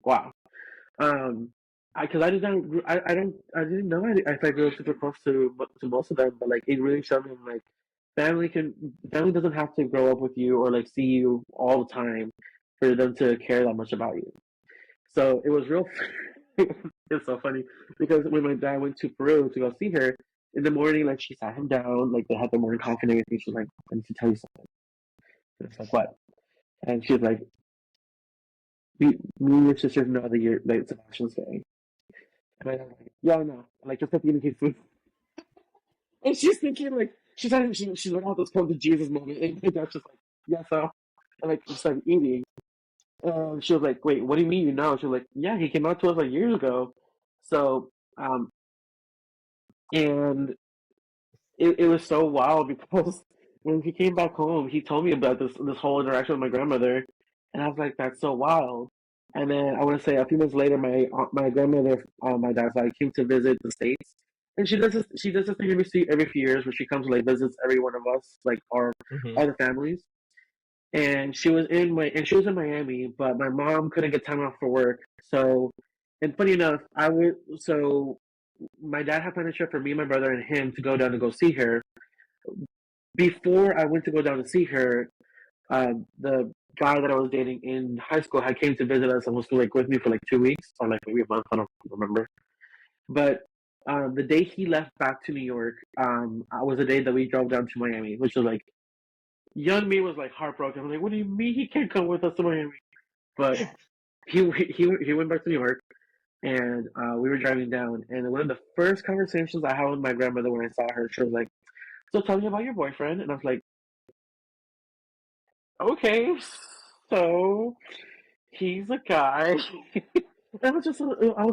wow. Um, because I didn't know if I grew up super close to most of them, but like it really showed me like family can family doesn't have to grow up with you or like see you all the time for them to care that much about you. So it was real. It's so funny because when my dad went to Peru to go see her in the morning, like she sat him down, like they had the morning coffee and everything. She was like, "I need to tell you something." And it's like, "What?" And she was like, Me and your sister know that you're like Sebastian's gay." And I was like, "Yeah, I know." Like just like eating his food, and she's thinking like she's like, "Oh, this come to Jesus moment," and my dad's just like, "Yeah, so," and like just like eating. And she was like, "Wait, what do you mean you know?" She was like, "Yeah, he came out to us like years ago." So, and it was so wild because when he came back home, he told me about this whole interaction with my grandmother, and I was like, "That's so wild." And then I want to say a few months later, my grandmother on my dad's side came to visit the states, and she does this thing every few years where she comes and like visits every one of us, like our Hmm. all the families. And she was in Miami, but my mom couldn't get time off for work. So, and funny enough, my dad had planned a trip for me, my brother, and him to go down to go see her. Before I went to go down to see her, the guy that I was dating in high school had came to visit us and was like with me for like 2 weeks or like maybe a month. I don't remember. But the day he left back to New York, was the day that we drove down to Miami, which was like young me was like heartbroken. I was like, "What do you mean he can't come with us to Miami?" But he went back to New York, and we were driving down. And one of the first conversations I had with my grandmother when I saw her, she was like, "So tell me about your boyfriend." And I was like, "Okay, so he's a guy." I was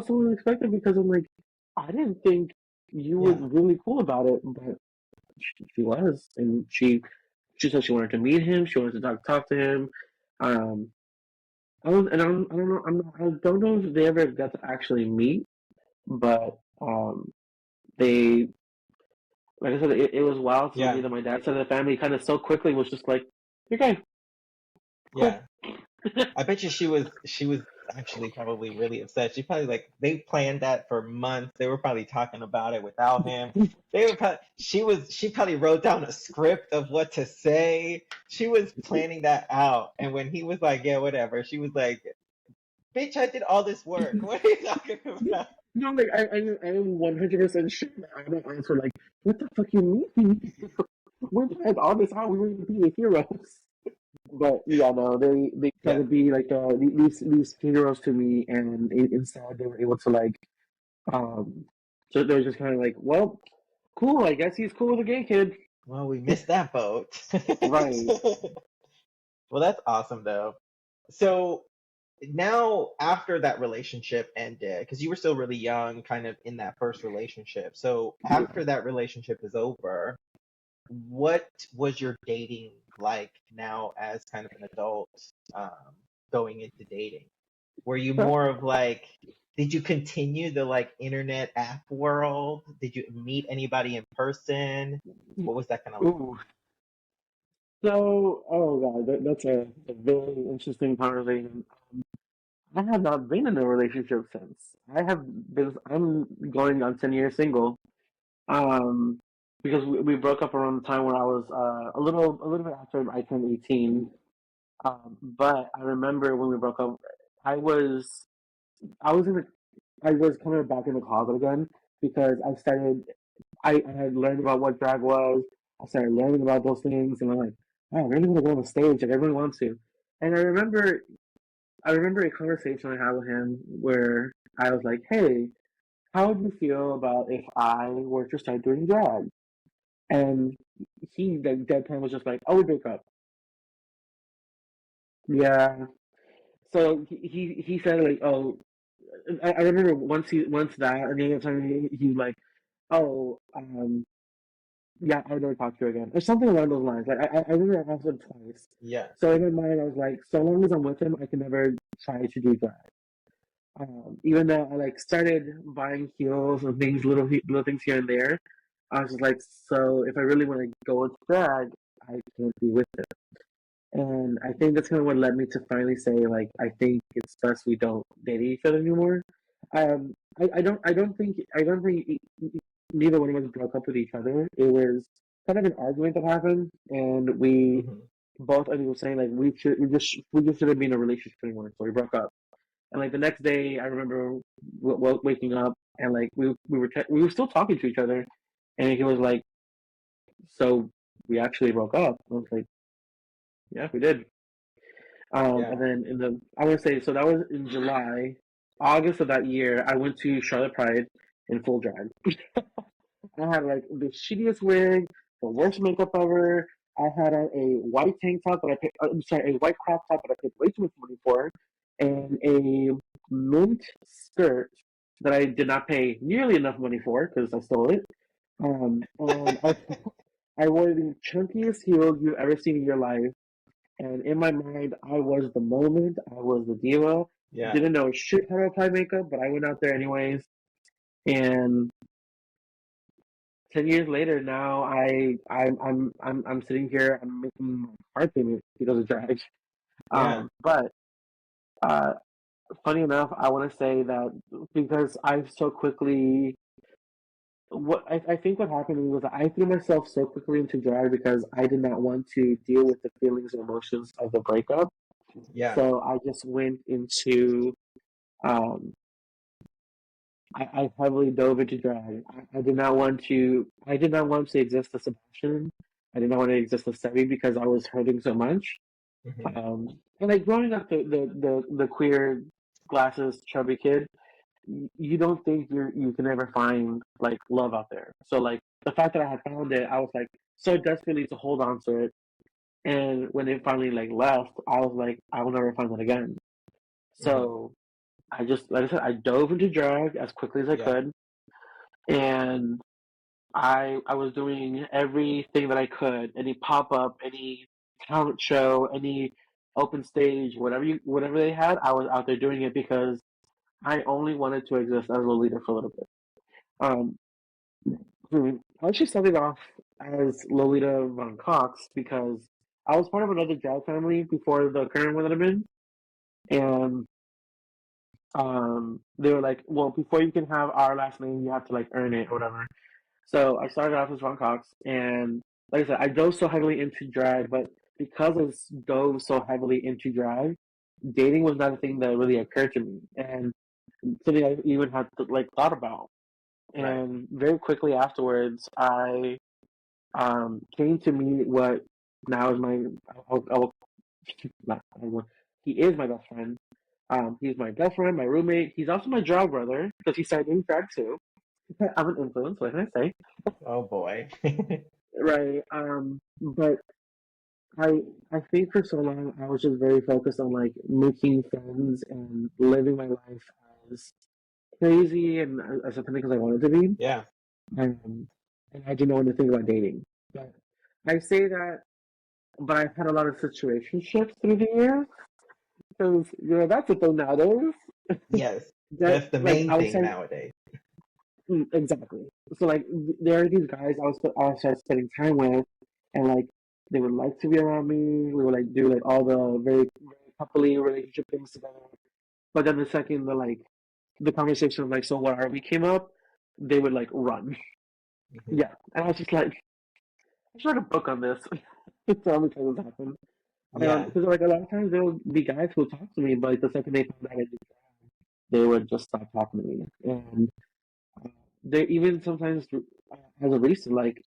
so unexpected because I'm like, I didn't think you were Yeah. really cool about it, but she was, and she said she wanted to meet him. She wanted to talk to him. Um, I don't know. I don't know if they ever got to actually meet, but they, like I said, it was wild to me Yeah. that my dad's side of the family kind of so quickly was just like, "You're gay, cool." Yeah. I bet you she was actually probably really upset. She probably like they planned that for months. They were probably talking about it without him. She probably wrote down a script of what to say. She was planning that out. And when he was like, "Yeah, whatever," she was like, "Bitch, I did all this work. What are you talking about?" No, like I am 100% sure that I don't answer like, "What the fuck you mean?" We planned all this out. We were going to be the heroes. But yeah, no, they try Yeah. to be like these heroes to me, and instead they were able to like um. So they were just kind of like, well, cool. I guess he's cool with a gay kid, Well, we missed that boat. right? Well, that's awesome though. So now after that relationship ended, because you were still really young, kind of in that first relationship. So after that relationship is over, what was your dating like now as kind of an adult, um, going into dating? Were you more of like, did you continue the like internet app world? Did you meet anybody in person? What was that kind of like? Ooh. So, oh god, that's a very interesting conversation. I have not been in a relationship since. I'm going on 10 years single. Um, because we broke up around the time where I was a little bit after I turned 18. But I remember when we broke up, I was I was in the I was coming back in the closet again because I had learned about what drag was. I started learning about those things, and I'm like, oh, I really want to go on the stage, like everyone wants to. And I remember a conversation I had with him where I was like, hey, how would you feel about if I were to start doing drag? And he, like, deadpan was just like, oh, we break up. Yeah. So he said like, oh, I remember once that, and the other time he was like, oh, yeah, I would never talk to you again, or something along those lines. Like I remember I asked him twice. Yes. So in my mind, I was like, so long as I'm with him, I can never try to do drag. Even though I like started buying heels and things, little things here and there, I was just like, so if I really want to go into drag, I can't be with it. And I think that's kind of what led me to finally say, like, I think it's best we don't date each other anymore. I don't think neither one of us broke up with each other. It was kind of an argument that happened, and we Hmm. both ended up saying like we just shouldn't be in a relationship anymore, so we broke up. And like the next day, I remember waking up and like we were still talking to each other, and he was like, "So we actually broke up." I was like, "Yeah, we did." And Yeah. then I want to say, so that was in July. August of that year, I went to Charlotte Pride in full drag. I had like the shittiest wig, the worst makeup ever. I had on a white tank top that I paid, I'm sorry, a white crop top that I paid way too much money for, and a mint skirt that I did not pay nearly enough money for because I stole it. And I wore the chunkiest heels you've ever seen in your life. And in my mind, I was the moment. I was the diva. Yeah. Didn't know shit how to apply makeup, but I went out there anyways. And 10 years later, now I'm sitting here. I'm making my car payment because of drag. Yeah. But uh, funny enough, I want to say that because I so quickly I think what happened was I threw myself so quickly into drag because I did not want to deal with the feelings and emotions of the breakup. Yeah. So I just went into um, I heavily dove into drag. I did not want to. I did not want to exist as Sebastian. I did not want to exist as Sebby because I was hurting so much. Hmm. And like growing up, the queer glasses chubby kid, you don't think you can ever find like love out there. So like the fact that I had found it, I was like so desperately to hold on to it. And when it finally like left, I was like, I will never find it again. Hmm. So I just, like I said, I dove into drag as quickly as I Yeah. could, and I was doing everything that I could, any pop up, any talent show, any open stage, whatever they had, I was out there doing it because I only wanted to exist as a leader for a little bit. Um, I actually started off as Lolita Von Cox because I was part of another drag family before the current one that I'm in, and they were like, well, before you can have our last name, you have to like earn it or whatever. So I started off as Ron Cox, and like I said, I dove so heavily into drag, but because I dove so heavily into drag, dating was not a thing that really occurred to me, and something I even had to, like thought about. Right. And very quickly afterwards, I came to meet what now is my I'll, not, he is my best friend. He's my best friend, my roommate. He's also my drag brother because he started doing drag too. I'm an influence. What can I say? Oh boy. Right. But I I think for so long I was just very focused on like making friends and living my life as crazy and as authentic as I wanted to be. Yeah. Um, and I didn't know anything about dating. But I say that, but I've had a lot of situationships through the years because that's a thing nowadays. Yes. That That's the like main I was thing saying nowadays. exactly. So like there are these guys I was started spending time with, and like they would like to be around me. We would like do like all the very coupley relationship things together. But then the second the conversation of like, so what are we came up, they would like run. Hmm. Yeah, and I was just like, I should write a book on this. Tell me how this happened. Yeah, Because like a lot of times there will be guys who talk to me, but like, the second they found out I did, they would just stop talking to me. And they even sometimes, as a reason, like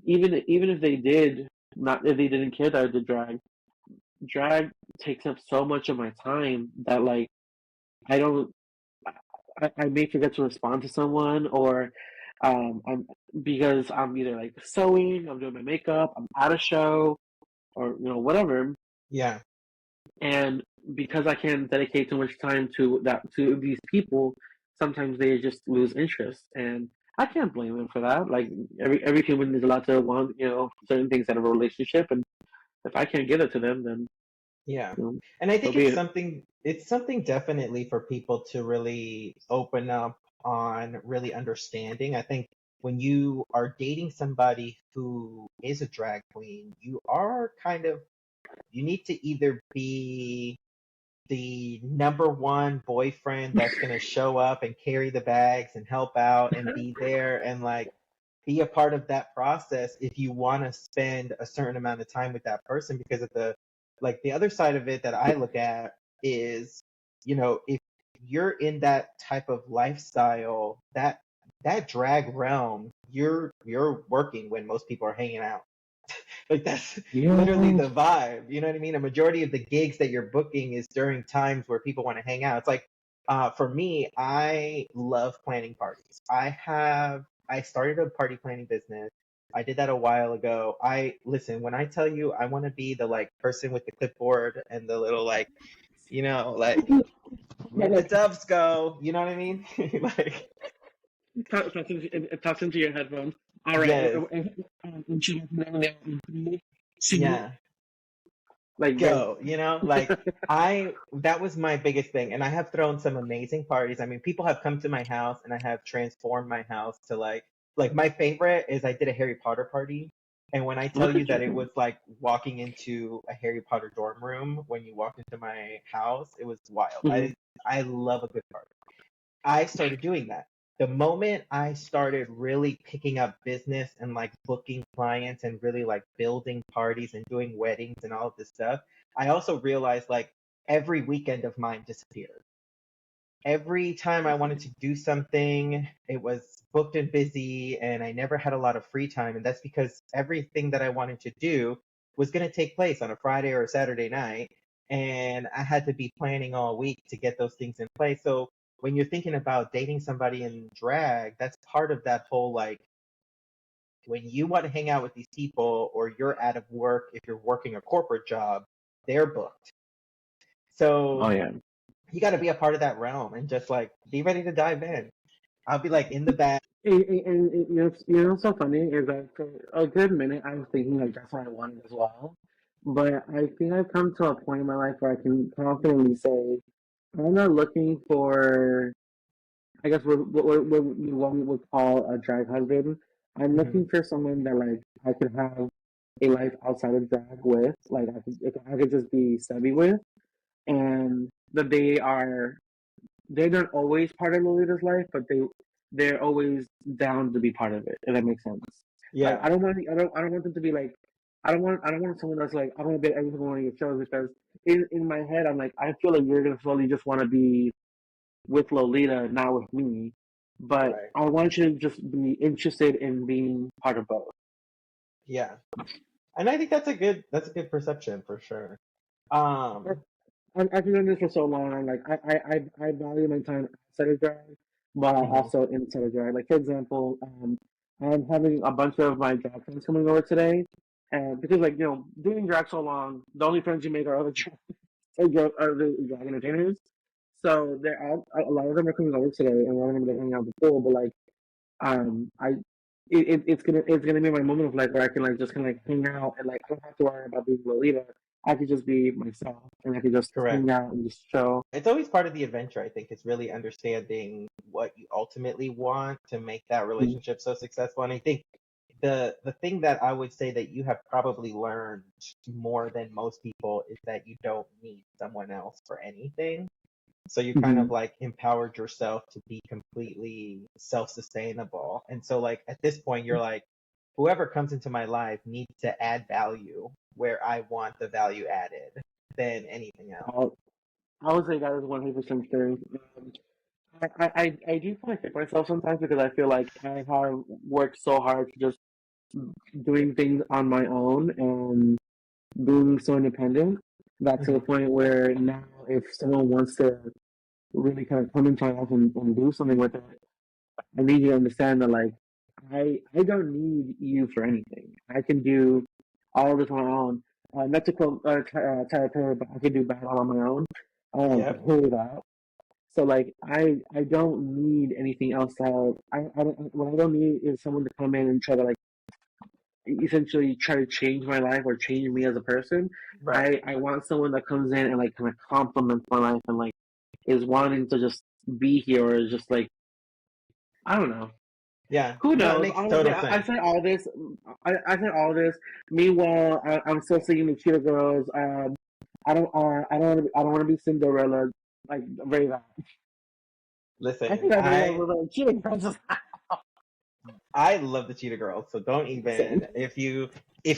even if they did not, if they didn't care that I did drag takes up so much of my time that like I don't, I may forget to respond to someone, or I'm because I'm either like sewing, I'm doing my makeup, I'm at a show, or whatever. yeah, And because I can't dedicate too much time to these people, sometimes they just lose interest, and I can't blame them for that. Like every human is allowed to want certain things out of a relationship, and if I can't give it to them, then yeah. you know, And I so think be it's it. something definitely for people to really open up on really understanding. I think when you are dating somebody who is a drag queen, you are kind of, you need to either be the number one boyfriend that's going to show up and carry the bags and help out and be there and like be a part of that process if you want to spend a certain amount of time with that person, because of the other side of it that I look at is, if you're in that type of lifestyle, that drag realm, you're working when most people are hanging out. Like that's literally Yeah, the vibe. You know what I mean? A majority of the gigs that you're booking is during times where people want to hang out. It's like, for me, I love planning parties. I started a party planning business. I did that a while ago. I listen, when I tell you I want to be the like person with the clipboard and the little like, like where the like doves go, you know what I mean? Like, it talks into your headphones. All right, yes, and she went down there in three, two, yeah. like go. Go, like that was my biggest thing. And I have thrown some amazing parties. I mean, people have come to my house and I have transformed my house to like my favorite is I did a Harry Potter party. And when I tell Look you at that it you. was like walking into a Harry Potter dorm room when you walked into my house, it was wild. Hmm. I love a good party. I started doing that. The moment I started really picking up business and like booking clients and really like building parties and doing weddings and all of this stuff, I also realized like every weekend of mine disappeared. Every time I wanted to do something, it was booked and busy, and I never had a lot of free time. And that's because everything that I wanted to do was going to take place on a Friday or a Saturday night. And I had to be planning all week to get those things in place. So when you're thinking about dating somebody in drag, that's part of that whole like when you want to hang out with these people or you're out of work, if you're working a corporate job, they're booked. Oh So yeah. you got to be a part of that realm and just like be ready to dive in. I'll be like in the back. And what's so funny is that for a good minute I was thinking like that's what I wanted as well. But I think I've come to a point in my life where I can confidently say I'm not looking for, I guess what we would call a drag husband. I'm Hmm. looking for someone that like I could have a life outside of drag with, like I could just be Sebby with, and that they're not always part of Lolita's life, but they're always down to be part of it. If that makes sense. Like Yeah, I don't want them to be like I don't want someone that's like I want to be at every single one of your shows, because in my head I'm like I feel like you're gonna slowly just want to be with Lolita, not with me. But right. I want you to just be interested in being part of both. Yeah. And I think that's a good perception for sure. Um, I've been doing this for so long. I'm like, I value my time outside of drag, but mhm, also inside of drag. Like, for example, I'm having a bunch of my drag friends coming over today. And because, like, doing drag so long, the only friends you make are other are the drag entertainers. So they're all, a lot of them are coming over today, and we're going to be hanging out at the pool. But, like, I it's gonna be my moment of like where I can like just kind of like hang out, and like I don't have to worry about being Lolita. I could just be myself, and I could just correct. hang out and just chill. It's always part of the adventure, I think. It's really understanding what you ultimately want to make that Mm. relationship so successful. And I think the thing that I would say that you have probably learned more than most people is that you don't need someone else for anything. So you kind of Hmm. like empowered yourself to be completely self-sustainable. And so like at this point you're like, whoever comes into my life needs to add value where I want the value added than anything else. I would say that is 100% true. I do kind of kick myself sometimes because I feel like I have worked so hard to just doing things on my own and being so independent that to the Hmm. point where now if someone wants to really kind of come into my life and do something with it, I need you to understand that like I don't need you for anything. I can do all of this on my own. Not to quote Tyler Perry, but I can do that all on my own. Yep. Hear that. So like I don't need anything else to help. I don't, what I don't need is someone to come in and try to like essentially try to change my life or change me as a person. Right. I want someone that comes in and like kind of complements my life and like is wanting to just be here or is just like I don't know. Yeah. Who No, it knows? makes Honestly, total I sense. said all this. I said all this. Meanwhile, I'm still singing the Cheetah Girls. I don't want to be Cinderella. Like very that. I Listen, think I made that I little Cheetah Girls. I love the Cheetah Girls, so don't even Same. if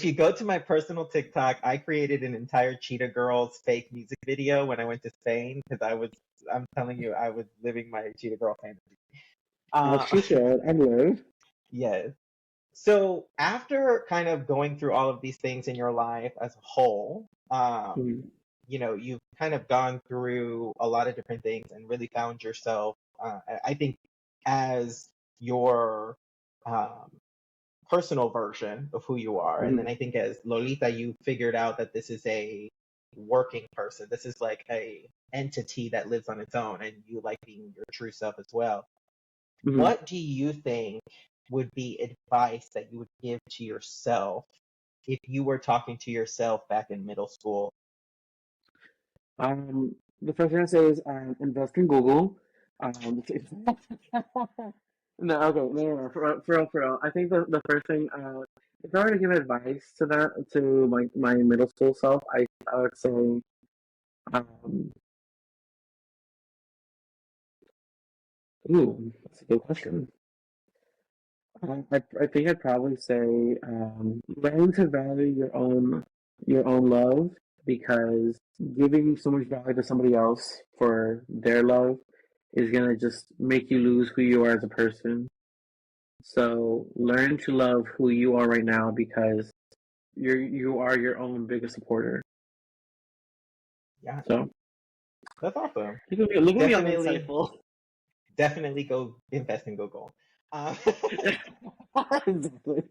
you go to my personal TikTok, I created an entire Cheetah Girls fake music video when I went to Spain because I'm telling you I was living my Cheetah Girl fantasy. As Uh she should and live. yes. So after kind of going through all of these things in your life as a whole, Mm, you've kind of gone through a lot of different things and really found yourself, I think, as your um, personal version of who you are. And then mm, I think as Lolita, you figured out that this is a working person. This is like a entity that lives on its own, and you like being your true self as well. mm. What do you think would be advice that you would give to yourself if you were talking to yourself back in middle school? The first thing I say is invest in Google. No, okay, no, for real. I think the first thing, if I were to give advice to that to my middle school self, I would say, um, that's a good question. I think I'd probably say, learn to value your own love because giving so much value to somebody else for their love is gonna just make you lose who you are as a person. So learn to love who you are right now because you are your own biggest supporter. Yeah, So that's awesome. look at me, I'm Definitely, insightful. definitely go invest in Google. Uh, Exactly.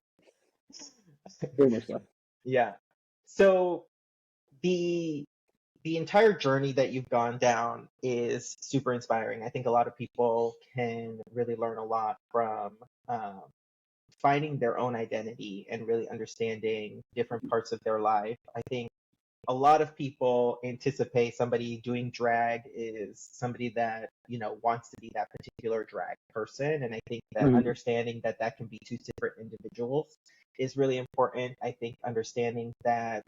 Very much so. yeah. So the the entire journey that you've gone down is super inspiring. I think a lot of people can really learn a lot from um, finding their own identity and really understanding different parts of their life. I think a lot of people anticipate somebody doing drag is somebody that, wants to be that particular drag person. And I think that Mhm. understanding that that can be two different individuals is really important. I think understanding that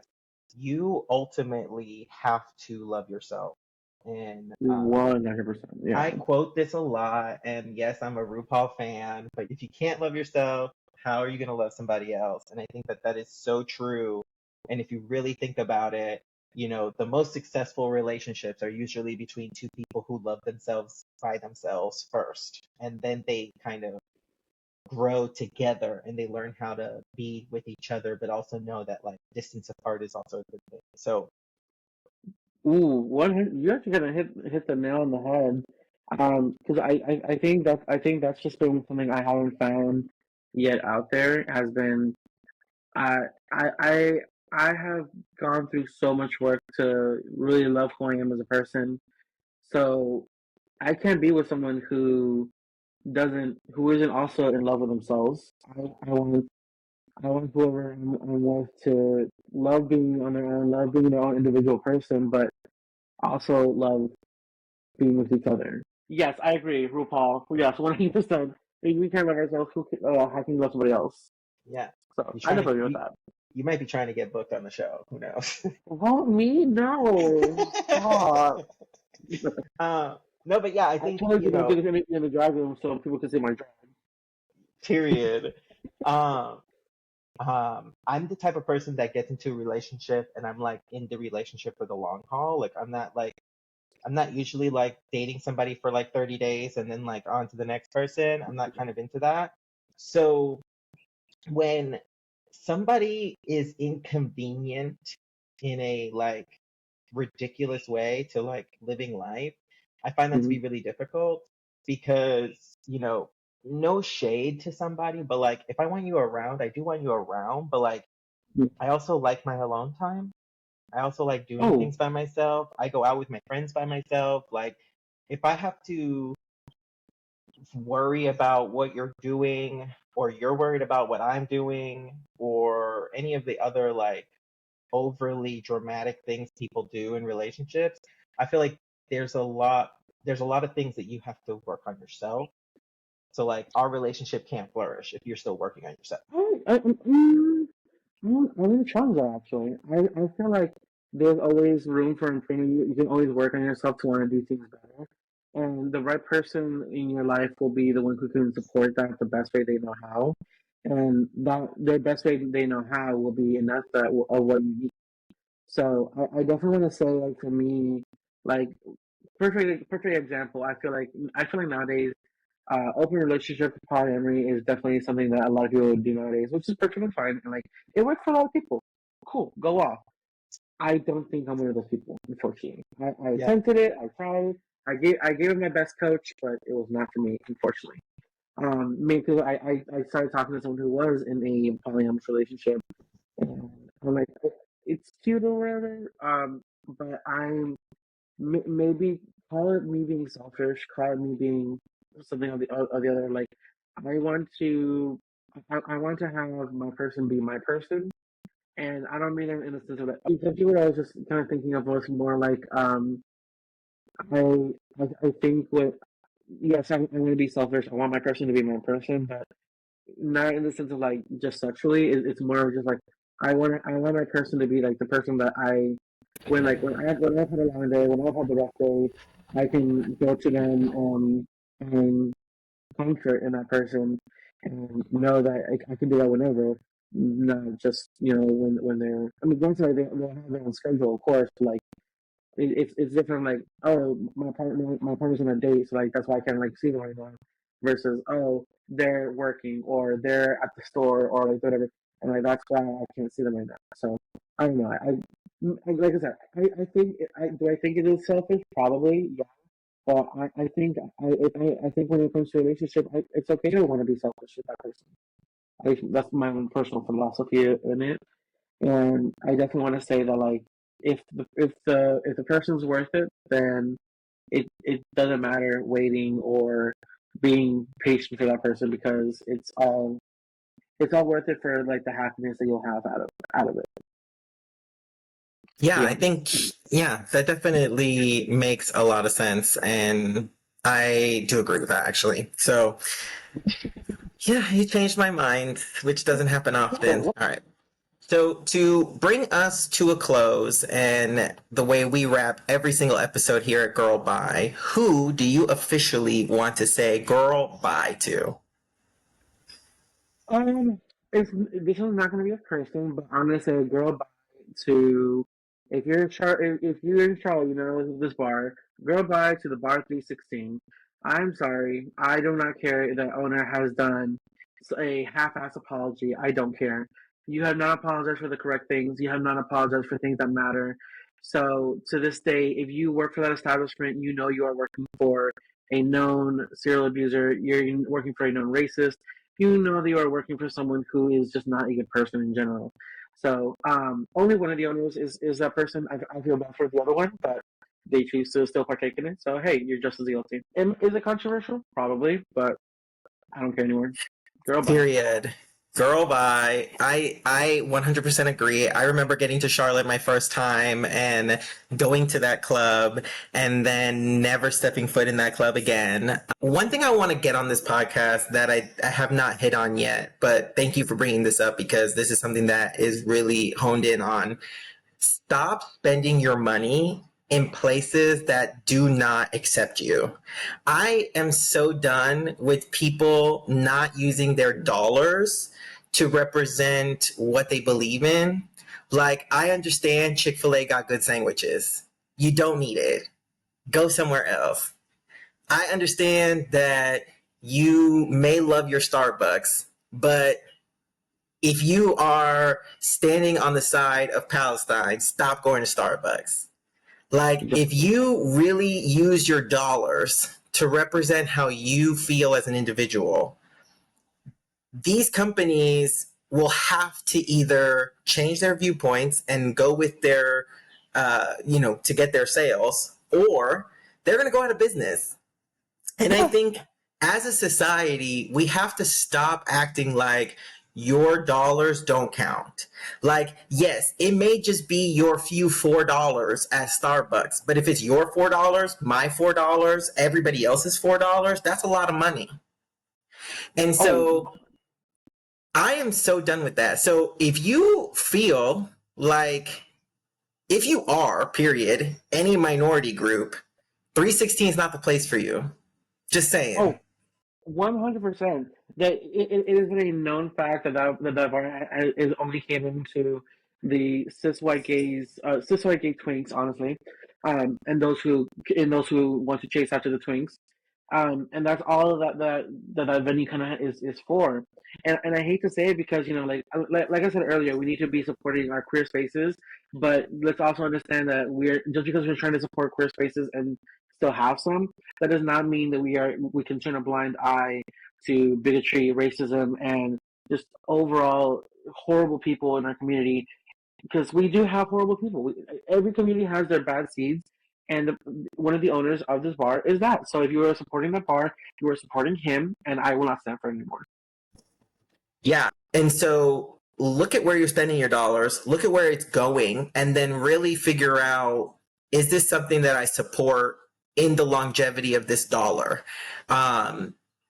you ultimately have to love yourself. And 100%. Yeah. I quote this a lot, and yes, I'm a RuPaul fan, but if you can't love yourself, how are you going to love somebody else? And I think that that is so true. And if you really think about it, the most successful relationships are usually between two people who love themselves by themselves first, and then they kind of grow together and they learn how to be with each other, but also know that like distance apart is also a good thing. So, Ooh, you actually gonna hit the nail on the head. Because I think that's just been something I haven't found yet out there has been I I I I have gone through so much work to really love who I am as a person. So I can't be with someone who isn't also in love with themselves. I want whoever I'm with to love being on their own, love being their own individual person, but also love being with each other. Yes, I agree, RuPaul. Yes, 100%. We can't love ourselves. How can you love somebody else? yeah, So you're I trying to definitely agree with you that. you might be trying to get booked on the show. Who knows? Well, me? No. Stop. No, but yeah, I I think, told you don't get anything in the drive room so people can see my drive. period. Um, I'm the type of person that gets into a relationship and I'm like in the relationship for the long haul. Like I'm not usually like dating somebody for like 30 days and then like on to the next person. I'm not kind of into that. So when somebody is inconvenient in a like ridiculous way to like living life, I find that to Mm-hmm. be really difficult because, no shade to somebody, but like if I want you around, I do want you around, but like I also like my alone time. I also like doing Oh, things by myself. I go out with my friends by myself. Like if I have to worry about what you're doing or you're worried about what I'm doing or any of the other like overly dramatic things people do in relationships, I feel like there's a lot there's a lot of things that you have to work on yourself. So like our relationship can't flourish if you're still working on yourself. I'm gonna challenge that actually. I feel like there's always room for improvement. You can always work on yourself to want to do things better. And the right person in your life will be the one who can support that the best way they know how. And that their best way they know how will be enough of what you need. So I definitely want to say like for me, like perfect example. I feel like nowadays, open relationship polyamory is definitely something that a lot of people do nowadays, which is perfectly fine. And like it works for a lot of people. Cool, go off. I don't think I'm one of those people, unfortunately. I Yeah. attempted it, I tried, I gave it my best coach, but it was not for me, unfortunately. Maybe because I started talking to someone who was in a polyamorous relationship, and I'm like, it's cute or whatever. But maybe call it me being selfish, call it me being something of the other. Like I want to, I want to have my person be my person, and I don't mean it in the sense of that. Because what I was just kind of thinking of was more like, I, I think what, yes, I'm going to be selfish. I want my person to be my person, but not in the sense of like just sexually. It's more of just like I want my person to be like the person that when I've had a long day, when I've had the rough day, I can go to them and comfort in that person and know that I can do that whenever, not just when they're. I mean, granted, they have their own schedule, of course. Like it's different. Like, oh, my partner's on a date, so like that's why I can't like see them right now. Versus, oh, they're working or they're at the store or like whatever, and like that's why I can't see them right now. So I don't know. Like I said, I think it is selfish? Probably, yeah. But I think when it comes to a relationship, it's okay to want to be selfish with that person. That's my own personal philosophy in it. And I definitely want to say that like if the person's worth it, then it doesn't matter waiting or being patient for that person because it's all worth it for like the happiness that you'll have out of it. Yeah, Yeah. I think, yeah, that definitely makes a lot of sense. And I do agree with that, actually. So, yeah, you changed my mind, which doesn't happen often. Oh, All right. So, to bring us to a close and the way we wrap every single episode here at Girl Bye, who do you officially want to say Girl Bye to? Um, this is not going to be a person, but I'm going to say a girl bye to if you're in Charlotte, this bar. Girl bye to the bar 316. I'm sorry, I do not care if the owner has done a half-ass apology. I don't care. You have not apologized for the correct things. You have not apologized for things that matter. So to this day, if you work for that establishment, you know you are working for a known serial abuser. You're working for a known racist. You know that you are working for someone who is just not a good person in general. So only one of the owners is that person. I feel bad for the other one, but they choose to still partake in it. So hey, you're just as guilty. And is it controversial? Probably, but I don't care anymore. Girl, bye. Period. Girl, bye. I 100% agree. I remember getting to Charlotte my first time and going to that club and then never stepping foot in that club again. One thing I want to get on this podcast that I have not hit on yet, but thank you for bringing this up because this is something that is really honed in on. Stop spending your money in places that do not accept you. I am so done with people not using their dollars to represent what they believe in. Like, I understand Chick-fil-A got good sandwiches. You don't need it. Go somewhere else. I understand that you may love your Starbucks, but if you are standing on the side of Palestine, stop going to Starbucks. Like, if you really use your dollars to represent how you feel as an individual, these companies will have to either change their viewpoints and go with their, to get their sales, or they're going to go out of business. And I think as a society, we have to stop acting like your dollars don't count. Like, yes, it may just be your few $4 at Starbucks, but if it's your $4, my $4, everybody else's $4, that's a lot of money. And so I am so done with that. So if you feel like, if you are, period, any minority group, 316 is not the place for you. Just saying. 100%. That it is a known fact that bar is only catering to the cis white gay twinks, honestly, and those who want to chase after the twinks, and that's all that venue kind of is for. And I hate to say it because like I said earlier, we need to be supporting our queer spaces, but let's also understand that we're just because we're trying to support queer spaces and still have some, that does not mean that we can turn a blind eye to bigotry, racism, and just overall horrible people in our community. Because we do have horrible people. Every community has their bad seeds, and one of the owners of this bar is that. So if you are supporting that bar, you are supporting him, and I will not stand for it anymore. Yeah. And so look at where you're spending your dollars, look at where it's going, and then really figure out, is this something that I support in the longevity of this dollar?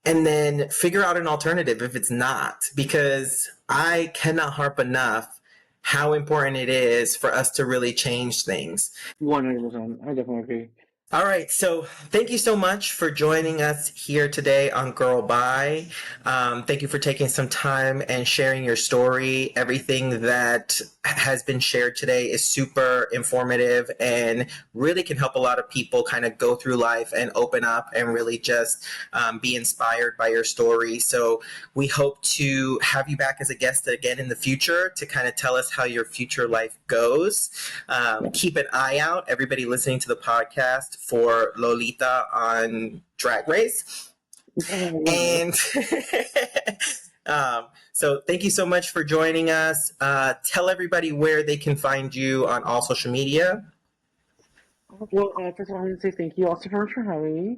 And then figure out an alternative if it's not, because I cannot harp enough how important it is for us to really change things. 100%. I definitely agree. All right, so thank you so much for joining us here today on Girl Bye. Thank you for taking some time and sharing your story. Everything that has been shared today is super informative and really can help a lot of people kind of go through life and open up and really just be inspired by your story. So we hope to have you back as a guest again in the future to kind of tell us how your future life goes. Keep an eye out, everybody listening to the podcast, for Lolita on Drag Race. And so thank you so much for joining us. Tell everybody where they can find you on all social media. Well, first of all, I want to say thank you also so much for having me.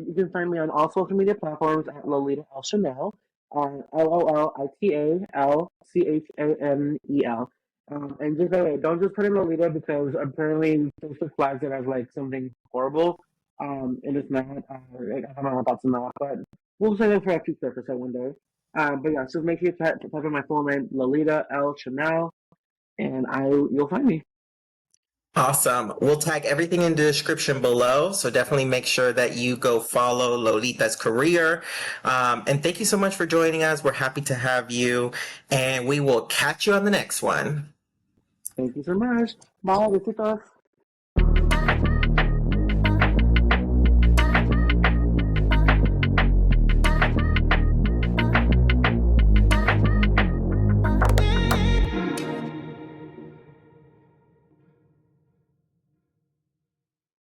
You can find me on all social media platforms at Lolita Chanel, LOLITALCHANEL. And just by the way, don't just put in Lolita because apparently Facebook flags it as like something horrible. And it's not. I don't know my thoughts on that, but we'll say that for a future episode one day. But yeah, so make sure you type in my full name, Lolita L Chanel, and you'll find me. Awesome. We'll tag everything in the description below. So definitely make sure that you go follow Lolita's career. And thank you so much for joining us. We're happy to have you. And we will catch you on the next one. Thank you so much. Bye, besitos.